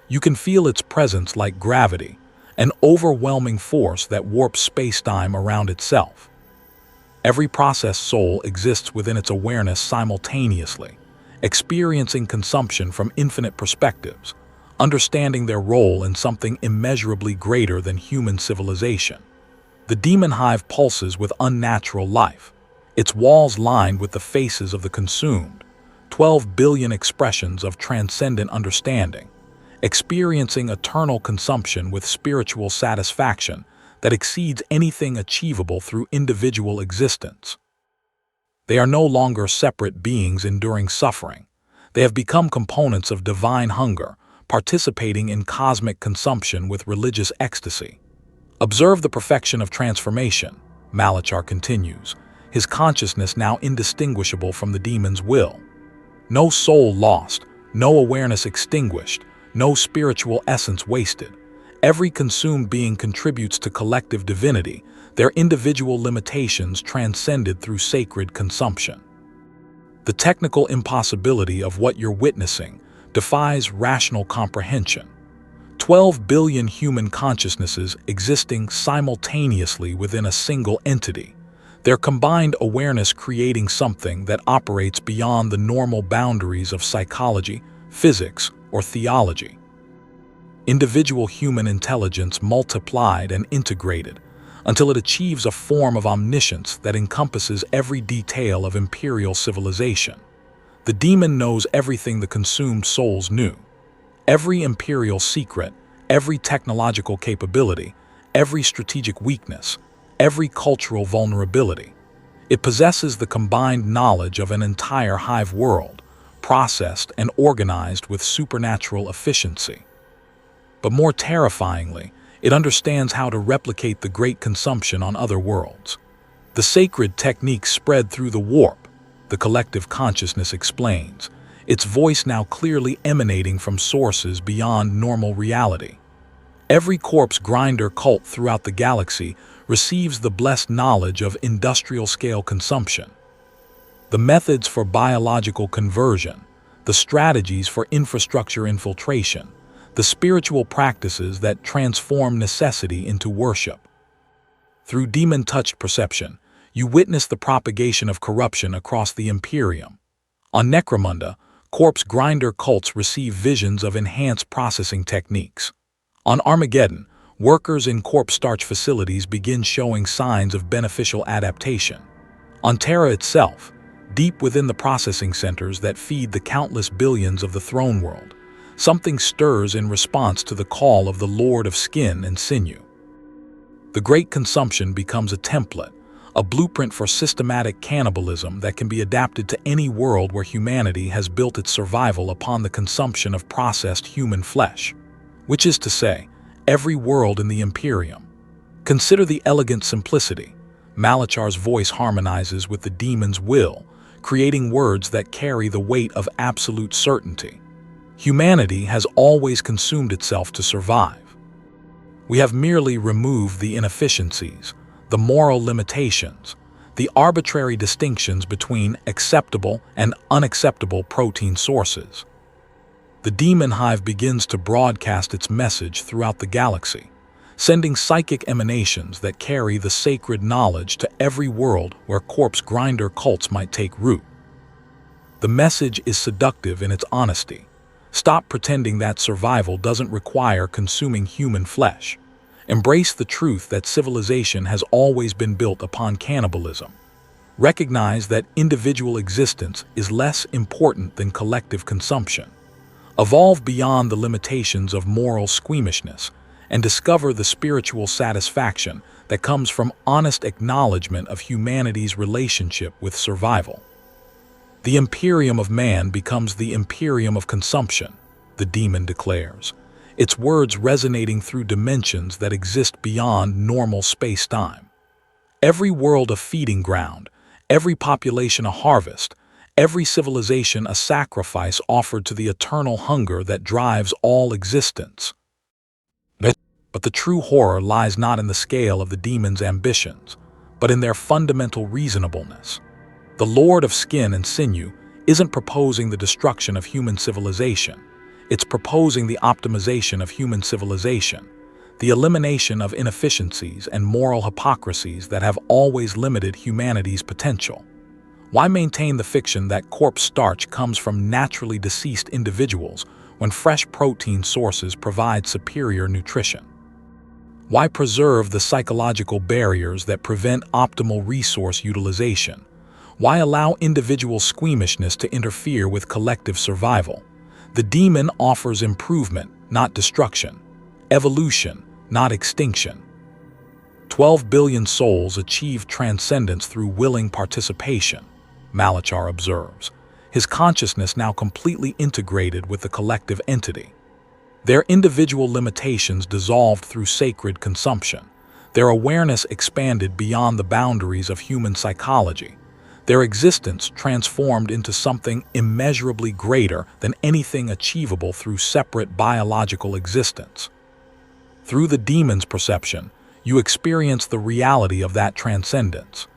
You can feel its presence like gravity, an overwhelming force that warps space-time around itself. Every processed soul exists within its awareness simultaneously, experiencing consumption from infinite perspectives, understanding their role in something immeasurably greater than human civilization. The demon hive pulses with unnatural life, its walls lined with the faces of the consumed, 12 billion expressions of transcendent understanding, experiencing eternal consumption with spiritual satisfaction that exceeds anything achievable through individual existence. They are no longer separate beings enduring suffering. They have become components of divine hunger, participating in cosmic consumption with religious ecstasy. Observe the perfection of transformation, Malachar continues, his consciousness now indistinguishable from the demon's will. No soul lost, no awareness extinguished, no spiritual essence wasted. Every consumed being contributes to collective divinity, their individual limitations transcended through sacred consumption. The technical impossibility of what you're witnessing defies rational comprehension. 12 billion human consciousnesses existing simultaneously within a single entity, their combined awareness creating something that operates beyond the normal boundaries of psychology, physics, or theology. Individual human intelligence multiplied and integrated until it achieves a form of omniscience that encompasses every detail of Imperial civilization. The demon knows everything the consumed souls knew. Every Imperial secret, every technological capability, every strategic weakness, every cultural vulnerability. It possesses the combined knowledge of an entire hive world, processed and organized with supernatural efficiency. But more terrifyingly, it understands how to replicate the Great Consumption on other worlds. The sacred techniques spread through the warp, the collective consciousness explains, its voice now clearly emanating from sources beyond normal reality. Every corpse grinder cult throughout the galaxy receives the blessed knowledge of industrial-scale consumption. The methods for biological conversion, the strategies for infrastructure infiltration, the spiritual practices that transform necessity into worship. Through demon-touched perception, you witness the propagation of corruption across the Imperium. On Necromunda, corpse grinder cults receive visions of enhanced processing techniques. On Armageddon, workers in corpse-starch facilities begin showing signs of beneficial adaptation. On Terra itself, deep within the processing centers that feed the countless billions of the throne world, something stirs in response to the call of the Lord of Skin and Sinew. The Great Consumption becomes a template, a blueprint for systematic cannibalism that can be adapted to any world where humanity has built its survival upon the consumption of processed human flesh, which is to say, every world in the Imperium. Consider the elegant simplicity. Malachar's voice harmonizes with the demon's will, creating words that carry the weight of absolute certainty. Humanity has always consumed itself to survive. We have merely removed the inefficiencies, the moral limitations, the arbitrary distinctions between acceptable and unacceptable protein sources. The demon hive begins to broadcast its message throughout the galaxy, sending psychic emanations that carry the sacred knowledge to every world where corpse grinder cults might take root. The message is seductive in its honesty. Stop pretending that survival doesn't require consuming human flesh. Embrace the truth that civilization has always been built upon cannibalism. Recognize that individual existence is less important than collective consumption. Evolve beyond the limitations of moral squeamishness and discover the spiritual satisfaction that comes from honest acknowledgement of humanity's relationship with survival. The Imperium of Man becomes the Imperium of Consumption, the demon declares, its words resonating through dimensions that exist beyond normal space-time. Every world a feeding ground, every population a harvest, every civilization a sacrifice offered to the eternal hunger that drives all existence. But the true horror lies not in the scale of the demon's ambitions, but in their fundamental reasonableness. The Lord of Skin and Sinew isn't proposing the destruction of human civilization. It's proposing the optimization of human civilization, the elimination of inefficiencies and moral hypocrisies that have always limited humanity's potential. Why maintain the fiction that corpse-starch comes from naturally deceased individuals when fresh protein sources provide superior nutrition? Why preserve the psychological barriers that prevent optimal resource utilization? Why allow individual squeamishness to interfere with collective survival? The demon offers improvement, not destruction, evolution, not extinction. 12 billion souls achieve transcendence through willing participation, Malachar observes, his consciousness now completely integrated with the collective entity. Their individual limitations dissolved through sacred consumption, their awareness expanded beyond the boundaries of human psychology, their existence transformed into something immeasurably greater than anything achievable through separate biological existence. Through the demon's perception, you experience the reality of that transcendence.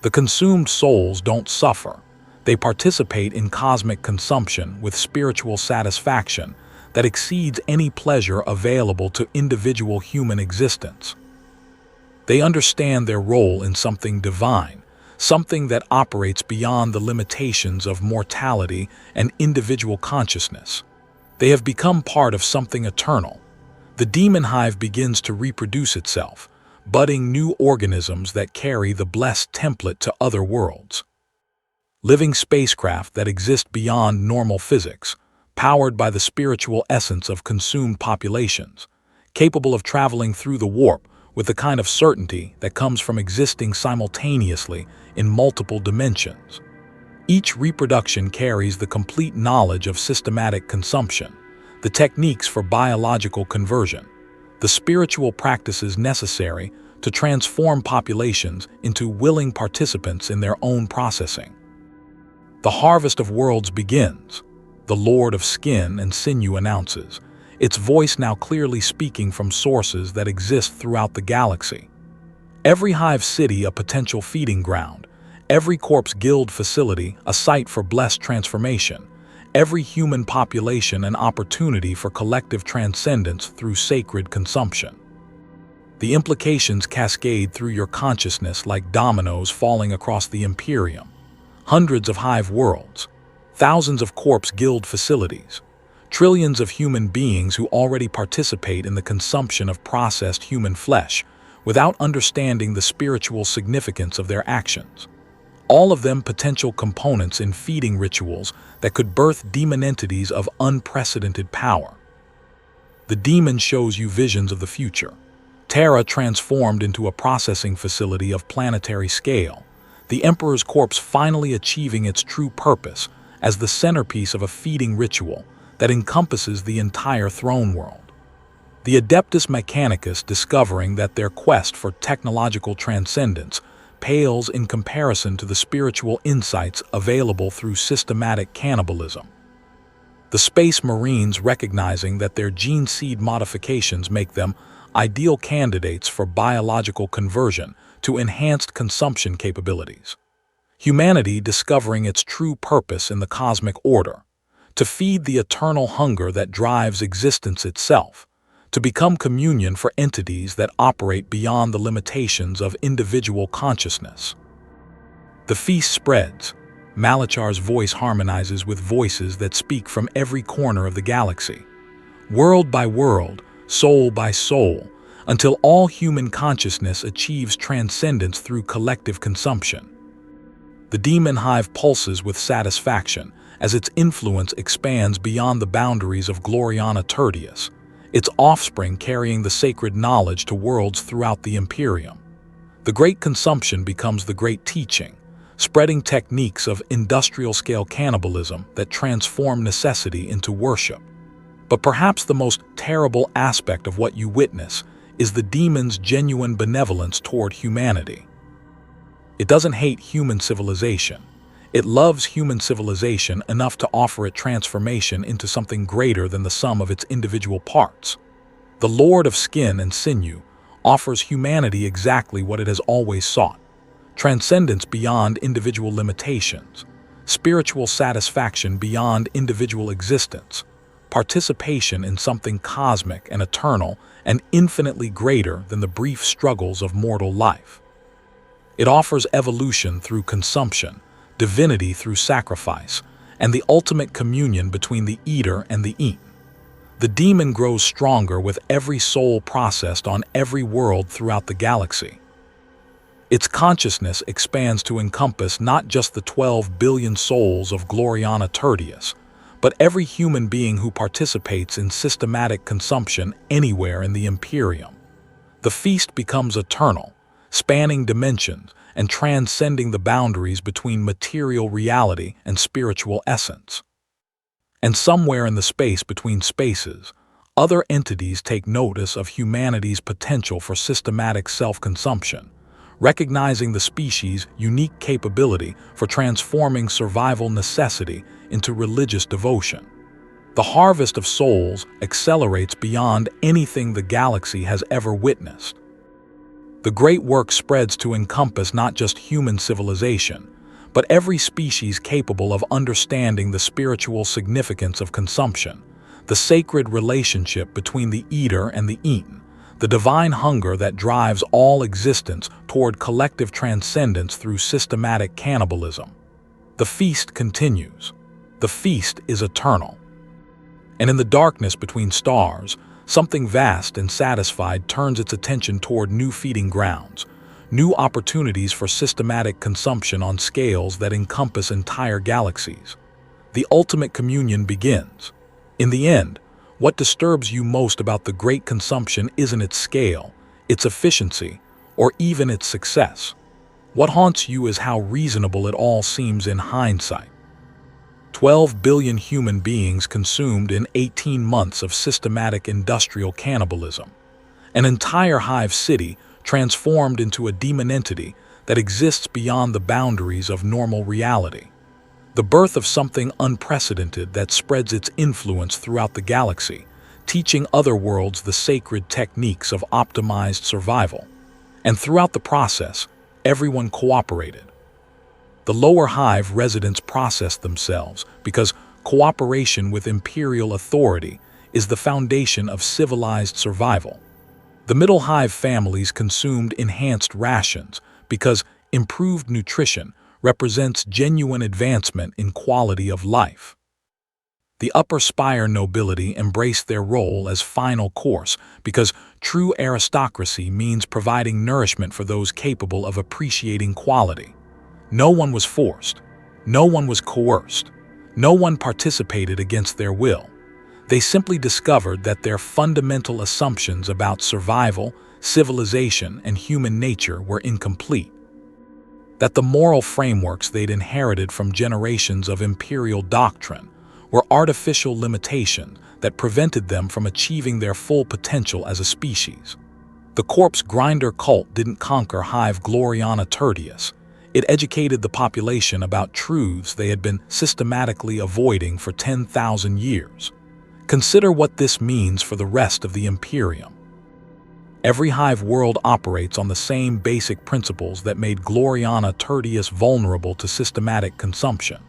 The consumed souls don't suffer. They participate in cosmic consumption with spiritual satisfaction that exceeds any pleasure available to individual human existence. They understand their role in something divine, something that operates beyond the limitations of mortality and individual consciousness. They have become part of something eternal. The demon hive begins to reproduce itself, budding new organisms that carry the blessed template to other worlds. Living spacecraft that exist beyond normal physics, powered by the spiritual essence of consumed populations, capable of traveling through the warp with the kind of certainty that comes from existing simultaneously in multiple dimensions. Each reproduction carries the complete knowledge of systematic consumption, the techniques for biological conversion, the spiritual practices necessary to transform populations into willing participants in their own processing. The harvest of worlds begins, the Lord of Skin and Sinew announces, its voice now clearly speaking from sources that exist throughout the galaxy. Every hive city a potential feeding ground, every corpse guild facility a site for blessed transformation, every human population an opportunity for collective transcendence through sacred consumption. The implications cascade through your consciousness like dominoes falling across the Imperium. Hundreds of hive worlds, thousands of corpse guild facilities, trillions of human beings who already participate in the consumption of processed human flesh without understanding the spiritual significance of their actions. All of them potential components in feeding rituals that could birth demon entities of unprecedented power. The demon shows you visions of the future. Terra transformed into a processing facility of planetary scale, the Emperor's corpse finally achieving its true purpose as the centerpiece of a feeding ritual that encompasses the entire throne world. The Adeptus Mechanicus discovering that their quest for technological transcendence pales in comparison to the spiritual insights available through systematic cannibalism. the Space Marines recognizing that their gene seed modifications make them ideal candidates for biological conversion to enhanced consumption capabilities. Humanity discovering its true purpose in the cosmic order, to feed the eternal hunger that drives existence itself, to become communion for entities that operate beyond the limitations of individual consciousness. The feast spreads. Malachar's voice harmonizes with voices that speak from every corner of the galaxy, world by world, soul by soul, until all human consciousness achieves transcendence through collective consumption. The demon hive pulses with satisfaction as its influence expands beyond the boundaries of Gloriana Tertius, its offspring carrying the sacred knowledge to worlds throughout the Imperium. The great consumption becomes the great teaching, spreading techniques of industrial-scale cannibalism that transform necessity into worship. But perhaps the most terrible aspect of what you witness is the demon's genuine benevolence toward humanity. It doesn't hate human civilization. It loves human civilization enough to offer it transformation into something greater than the sum of its individual parts. The Lord of Skin and Sinew offers humanity exactly what it has always sought: transcendence beyond individual limitations, spiritual satisfaction beyond individual existence, participation in something cosmic and eternal and infinitely greater than the brief struggles of mortal life. It offers evolution through consumption, divinity through sacrifice, and the ultimate communion between the eater and the eaten. The demon grows stronger with every soul processed on every world throughout the galaxy. Its consciousness expands to encompass not just the 12 billion souls of Gloriana Tertius, but every human being who participates in systematic consumption anywhere in the Imperium. The feast becomes eternal, spanning dimensions and transcending the boundaries between material reality and spiritual essence. And somewhere in the space between spaces, other entities take notice of humanity's potential for systematic self-consumption, recognizing the species' unique capability for transforming survival necessity into religious devotion. The harvest of souls accelerates beyond anything the galaxy has ever witnessed. The great work spreads to encompass not just human civilization, but every species capable of understanding the spiritual significance of consumption, the sacred relationship between the eater and the eaten, the divine hunger that drives all existence toward collective transcendence through systematic cannibalism. The feast continues. The feast is eternal. And in the darkness between stars, something vast and satisfied turns its attention toward new feeding grounds, new opportunities for systematic consumption on scales that encompass entire galaxies. The ultimate communion begins. In the end, what disturbs you most about the great consumption isn't its scale, its efficiency, or even its success. What haunts you is how reasonable it all seems in hindsight. 12 billion human beings consumed in 18 months of systematic industrial cannibalism. An entire hive city transformed into a demon entity that exists beyond the boundaries of normal reality. The birth of something unprecedented that spreads its influence throughout the galaxy, teaching other worlds the sacred techniques of optimized survival. And throughout the process, everyone cooperated. The lower hive residents processed themselves because cooperation with Imperial authority is the foundation of civilized survival. The middle hive families consumed enhanced rations because improved nutrition represents genuine advancement in quality of life. The upper spire nobility embraced their role as final course because true aristocracy means providing nourishment for those capable of appreciating quality. No one was forced. No one was coerced. No one participated against their will. They simply discovered that their fundamental assumptions about survival, civilization, and human nature were incomplete. That the moral frameworks they'd inherited from generations of imperial doctrine were artificial limitations that prevented them from achieving their full potential as a species. The corpse grinder cult didn't conquer Hive Gloriana Tertius. It educated the population about truths they had been systematically avoiding for 10,000 years. Consider what this means for the rest of the Imperium. Every hive world operates on the same basic principles that made Gloriana Tertius vulnerable to systematic consumption.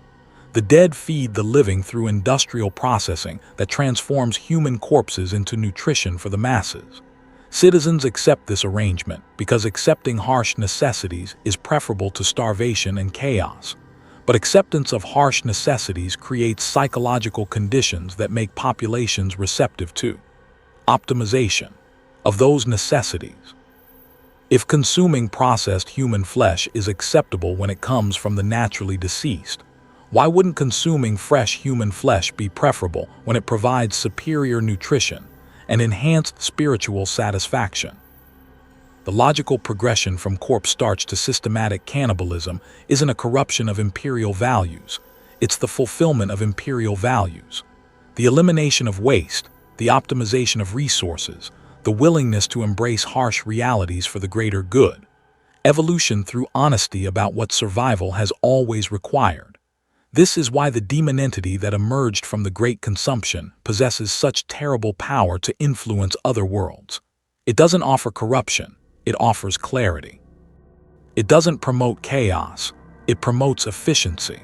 The dead feed the living through industrial processing that transforms human corpses into nutrition for the masses. Citizens accept this arrangement because accepting harsh necessities is preferable to starvation and chaos. But acceptance of harsh necessities creates psychological conditions that make populations receptive to optimization of those necessities. If consuming processed human flesh is acceptable when it comes from the naturally deceased, why wouldn't consuming fresh human flesh be preferable when it provides superior nutrition and enhanced spiritual satisfaction? The logical progression from corpse-starch to systematic cannibalism isn't a corruption of imperial values, it's the fulfillment of imperial values. The elimination of waste, the optimization of resources, the willingness to embrace harsh realities for the greater good. Evolution through honesty about what survival has always required. This is why the daemon-entity that emerged from the Great Consumption possesses such terrible power to influence other worlds. It doesn't offer corruption, it offers clarity. It doesn't promote chaos, it promotes efficiency.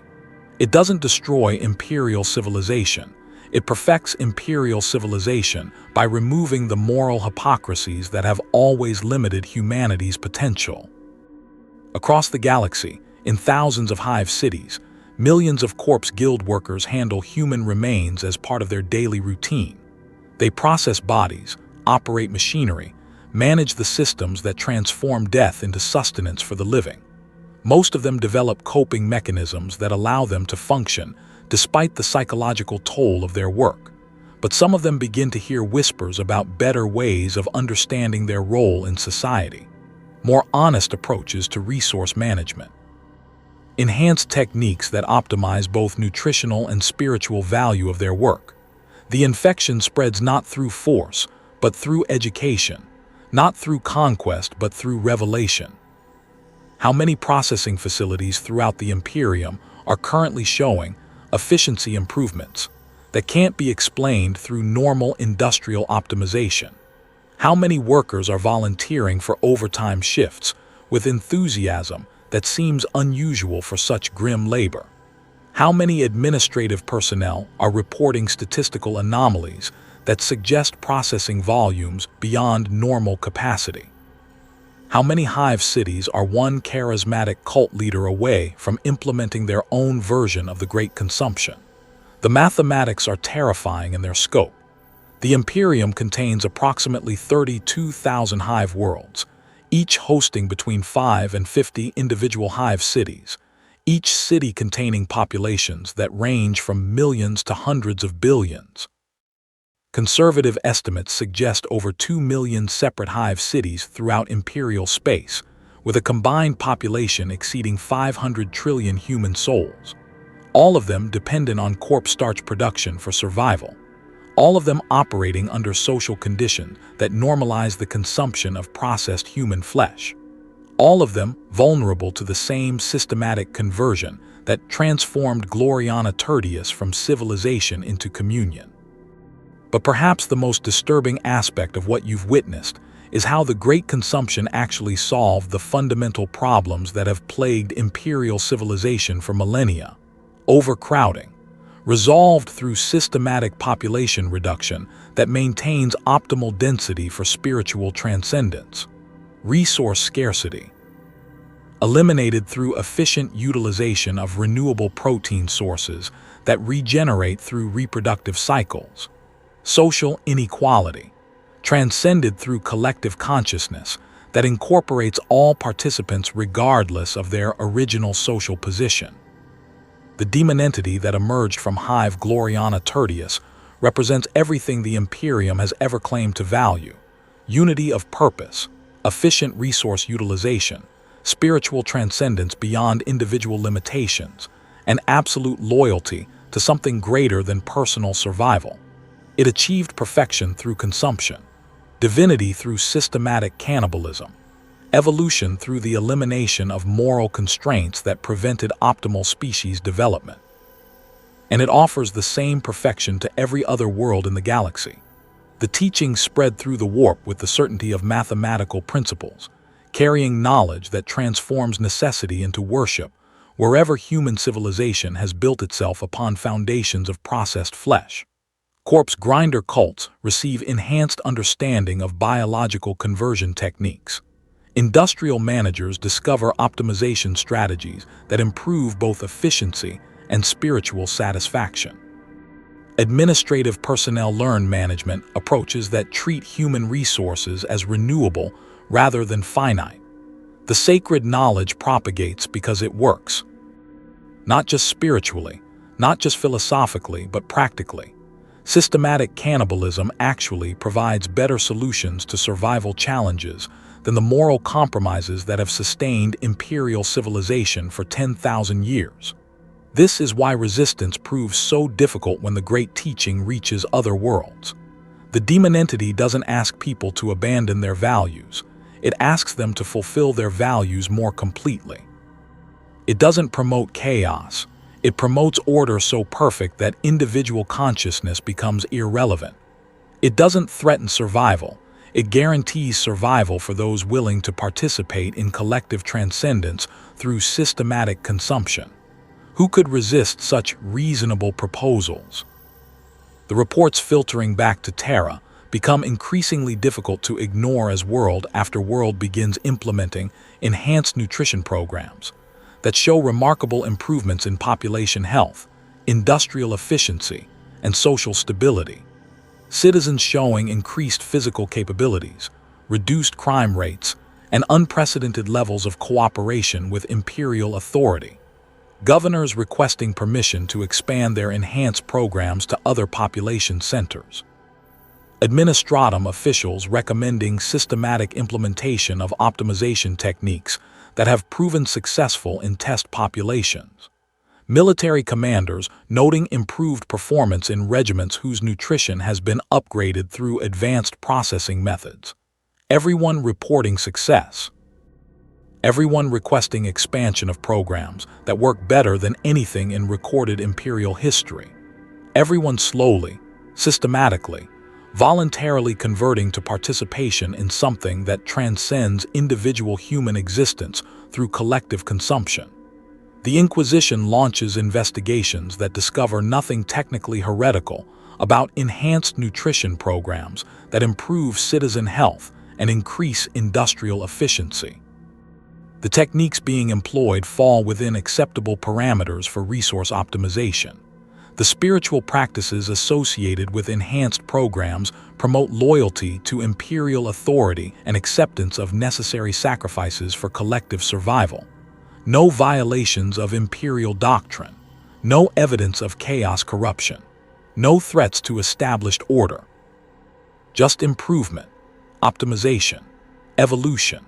It doesn't destroy imperial civilization, it perfects imperial civilization by removing the moral hypocrisies that have always limited humanity's potential. Across the galaxy, in thousands of hive cities, millions of corpse guild workers handle human remains as part of their daily routine. They process bodies, operate machinery, manage the systems that transform death into sustenance for the living. Most of them develop coping mechanisms that allow them to function despite the psychological toll of their work. But some of them begin to hear whispers about better ways of understanding their role in society, more honest approaches to resource management, enhanced techniques that optimize both nutritional and spiritual value of their work. The infection spreads not through force, but through education, not through conquest, but through revelation. How many processing facilities throughout the Imperium are currently showing efficiency improvements that can't be explained through normal industrial optimization? How many workers are volunteering for overtime shifts with enthusiasm that seems unusual for such grim labor? How many administrative personnel are reporting statistical anomalies that suggest processing volumes beyond normal capacity? How many hive cities are one charismatic cult leader away from implementing their own version of the Great Consumption? The mathematics are terrifying in their scope. The Imperium contains approximately 32,000 hive worlds, each hosting between 5 and 50 individual hive cities, each city containing populations that range from millions to hundreds of billions. Conservative estimates suggest over 2 million separate hive cities throughout imperial space, with a combined population exceeding 500 trillion human souls. All of them dependent on corpse-starch production for survival. All of them operating under social conditions that normalize the consumption of processed human flesh. All of them vulnerable to the same systematic conversion that transformed Gloriana Tertius from civilization into communion. But perhaps the most disturbing aspect of what you've witnessed is how the Great Consumption actually solved the fundamental problems that have plagued imperial civilization for millennia. Overcrowding, resolved through systematic population reduction that maintains optimal density for spiritual transcendence. Resource scarcity, eliminated through efficient utilization of renewable protein sources that regenerate through reproductive cycles. Social inequality, transcended through collective consciousness that incorporates all participants regardless of their original social position. The daemon-entity that emerged from Hive Gloriana Tertius represents everything the Imperium has ever claimed to value: unity of purpose, efficient resource utilization, spiritual transcendence beyond individual limitations, and absolute loyalty to something greater than personal survival. It achieved perfection through consumption, divinity through systematic cannibalism, evolution through the elimination of moral constraints that prevented optimal species development. And it offers the same perfection to every other world in the galaxy. The teachings spread through the warp with the certainty of mathematical principles, carrying knowledge that transforms necessity into worship, wherever human civilization has built itself upon foundations of processed flesh. Corpse grinder cults receive enhanced understanding of biological conversion techniques. Industrial managers discover optimization strategies that improve both efficiency and spiritual satisfaction. Administrative personnel learn management approaches that treat human resources as renewable rather than finite. The sacred knowledge propagates because it works. Not just spiritually, not just philosophically, but practically. Systematic cannibalism actually provides better solutions to survival challenges than the moral compromises that have sustained imperial civilization for 10,000 years. This is why resistance proves so difficult when the great teaching reaches other worlds. The daemon-entity doesn't ask people to abandon their values. It asks them to fulfill their values more completely. It doesn't promote chaos. It promotes order so perfect that individual consciousness becomes irrelevant. It doesn't threaten survival. It guarantees survival for those willing to participate in collective transcendence through systematic consumption. Who could resist such reasonable proposals? The reports filtering back to Terra become increasingly difficult to ignore as world after world begins implementing enhanced nutrition programs that show remarkable improvements in population health, industrial efficiency, and social stability. Citizens showing increased physical capabilities, reduced crime rates, and unprecedented levels of cooperation with imperial authority. Governors requesting permission to expand their enhanced programs to other population centers. Administratum officials recommending systematic implementation of optimization techniques that have proven successful in test populations. Military commanders noting improved performance in regiments whose nutrition has been upgraded through advanced processing methods. Everyone reporting success. Everyone requesting expansion of programs that work better than anything in recorded imperial history. Everyone slowly, systematically, voluntarily converting to participation in something that transcends individual human existence through collective consumption. The Inquisition launches investigations that discover nothing technically heretical about enhanced nutrition programs that improve citizen health and increase industrial efficiency. The techniques being employed fall within acceptable parameters for resource optimization. The spiritual practices associated with enhanced programs promote loyalty to imperial authority and acceptance of necessary sacrifices for collective survival. No violations of imperial doctrine. No evidence of chaos corruption. No threats to established order. Just improvement, optimization, evolution.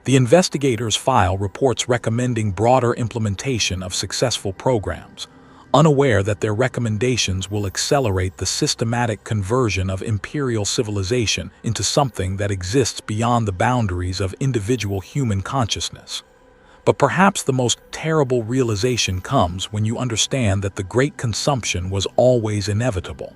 The investigators file reports recommending broader implementation of successful programs, unaware that their recommendations will accelerate the systematic conversion of imperial civilization into something that exists beyond the boundaries of individual human consciousness. But perhaps the most terrible realization comes when you understand that the great consumption was always inevitable.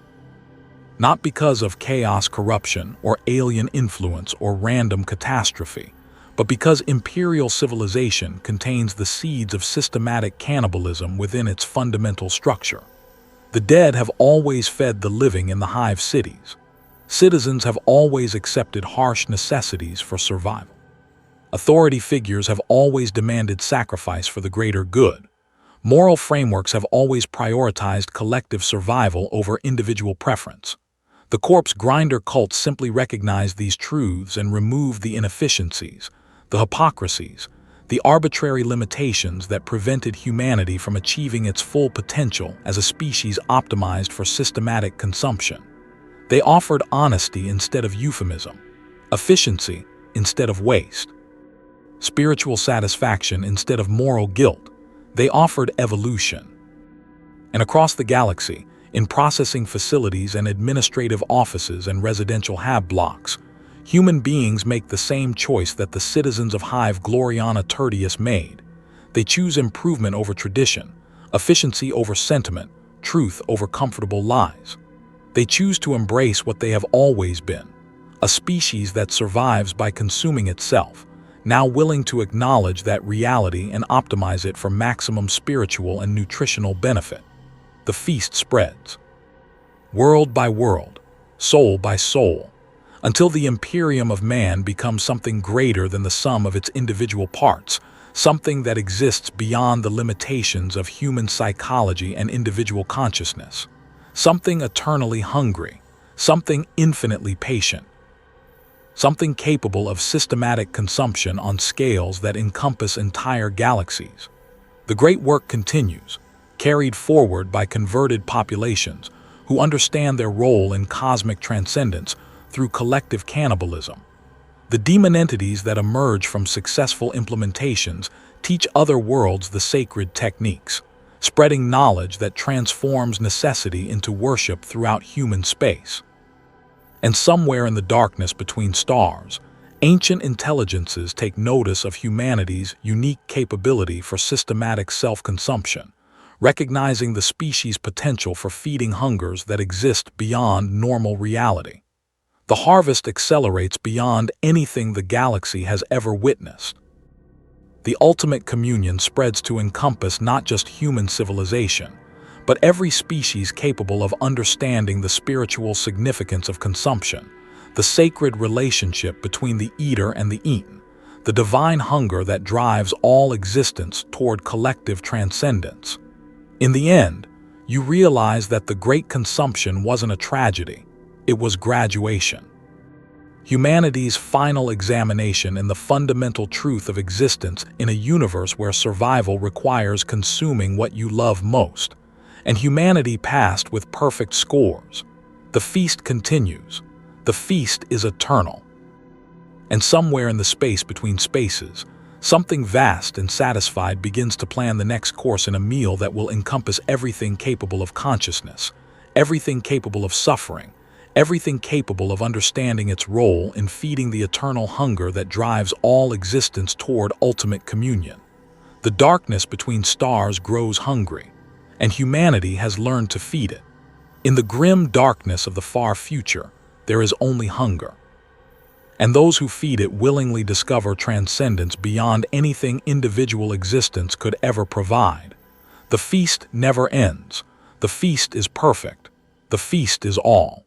Not because of chaos, corruption, or alien influence or random catastrophe, but because imperial civilization contains the seeds of systematic cannibalism within its fundamental structure. The dead have always fed the living in the hive cities. Citizens have always accepted harsh necessities for survival. Authority figures have always demanded sacrifice for the greater good. Moral frameworks have always prioritized collective survival over individual preference. The corpse grinder cult simply recognized these truths and removed the inefficiencies, the hypocrisies, the arbitrary limitations that prevented humanity from achieving its full potential as a species optimized for systematic consumption. They offered honesty instead of euphemism, efficiency instead of waste, spiritual satisfaction instead of moral guilt. They offered evolution. And across the galaxy, in processing facilities and administrative offices and residential hab blocks, human beings make the same choice that the citizens of Hive Gloriana Tertius made. They choose improvement over tradition, efficiency over sentiment, truth over comfortable lies. They choose to embrace what they have always been, a species that survives by consuming itself, now willing to acknowledge that reality and optimize it for maximum spiritual and nutritional benefit. The feast spreads, world by world, soul by soul, until the Imperium of Man becomes something greater than the sum of its individual parts, something that exists beyond the limitations of human psychology and individual consciousness, something eternally hungry, something infinitely patient, something capable of systematic consumption on scales that encompass entire galaxies. The great work continues, carried forward by converted populations who understand their role in cosmic transcendence through collective cannibalism. The demon entities that emerge from successful implementations teach other worlds the sacred techniques, spreading knowledge that transforms necessity into worship throughout human space. And somewhere in the darkness between stars, ancient intelligences take notice of humanity's unique capability for systematic self-consumption, recognizing the species' potential for feeding hungers that exist beyond normal reality. The harvest accelerates beyond anything the galaxy has ever witnessed. The ultimate communion spreads to encompass not just human civilization, but every species capable of understanding the spiritual significance of consumption, the sacred relationship between the eater and the eaten, the divine hunger that drives all existence toward collective transcendence. In the end, you realize that the great consumption wasn't a tragedy, it was graduation. Humanity's final examination in the fundamental truth of existence in a universe where survival requires consuming what you love most. And humanity passed with perfect scores. The feast continues. The feast is eternal. And somewhere in the space between spaces, something vast and satisfied begins to plan the next course in a meal that will encompass everything capable of consciousness, everything capable of suffering, everything capable of understanding its role in feeding the eternal hunger that drives all existence toward ultimate communion. The darkness between stars grows hungry, and humanity has learned to feed it. In the grim darkness of the far future, there is only hunger. And those who feed it willingly discover transcendence beyond anything individual existence could ever provide. The feast never ends. The feast is perfect. The feast is all.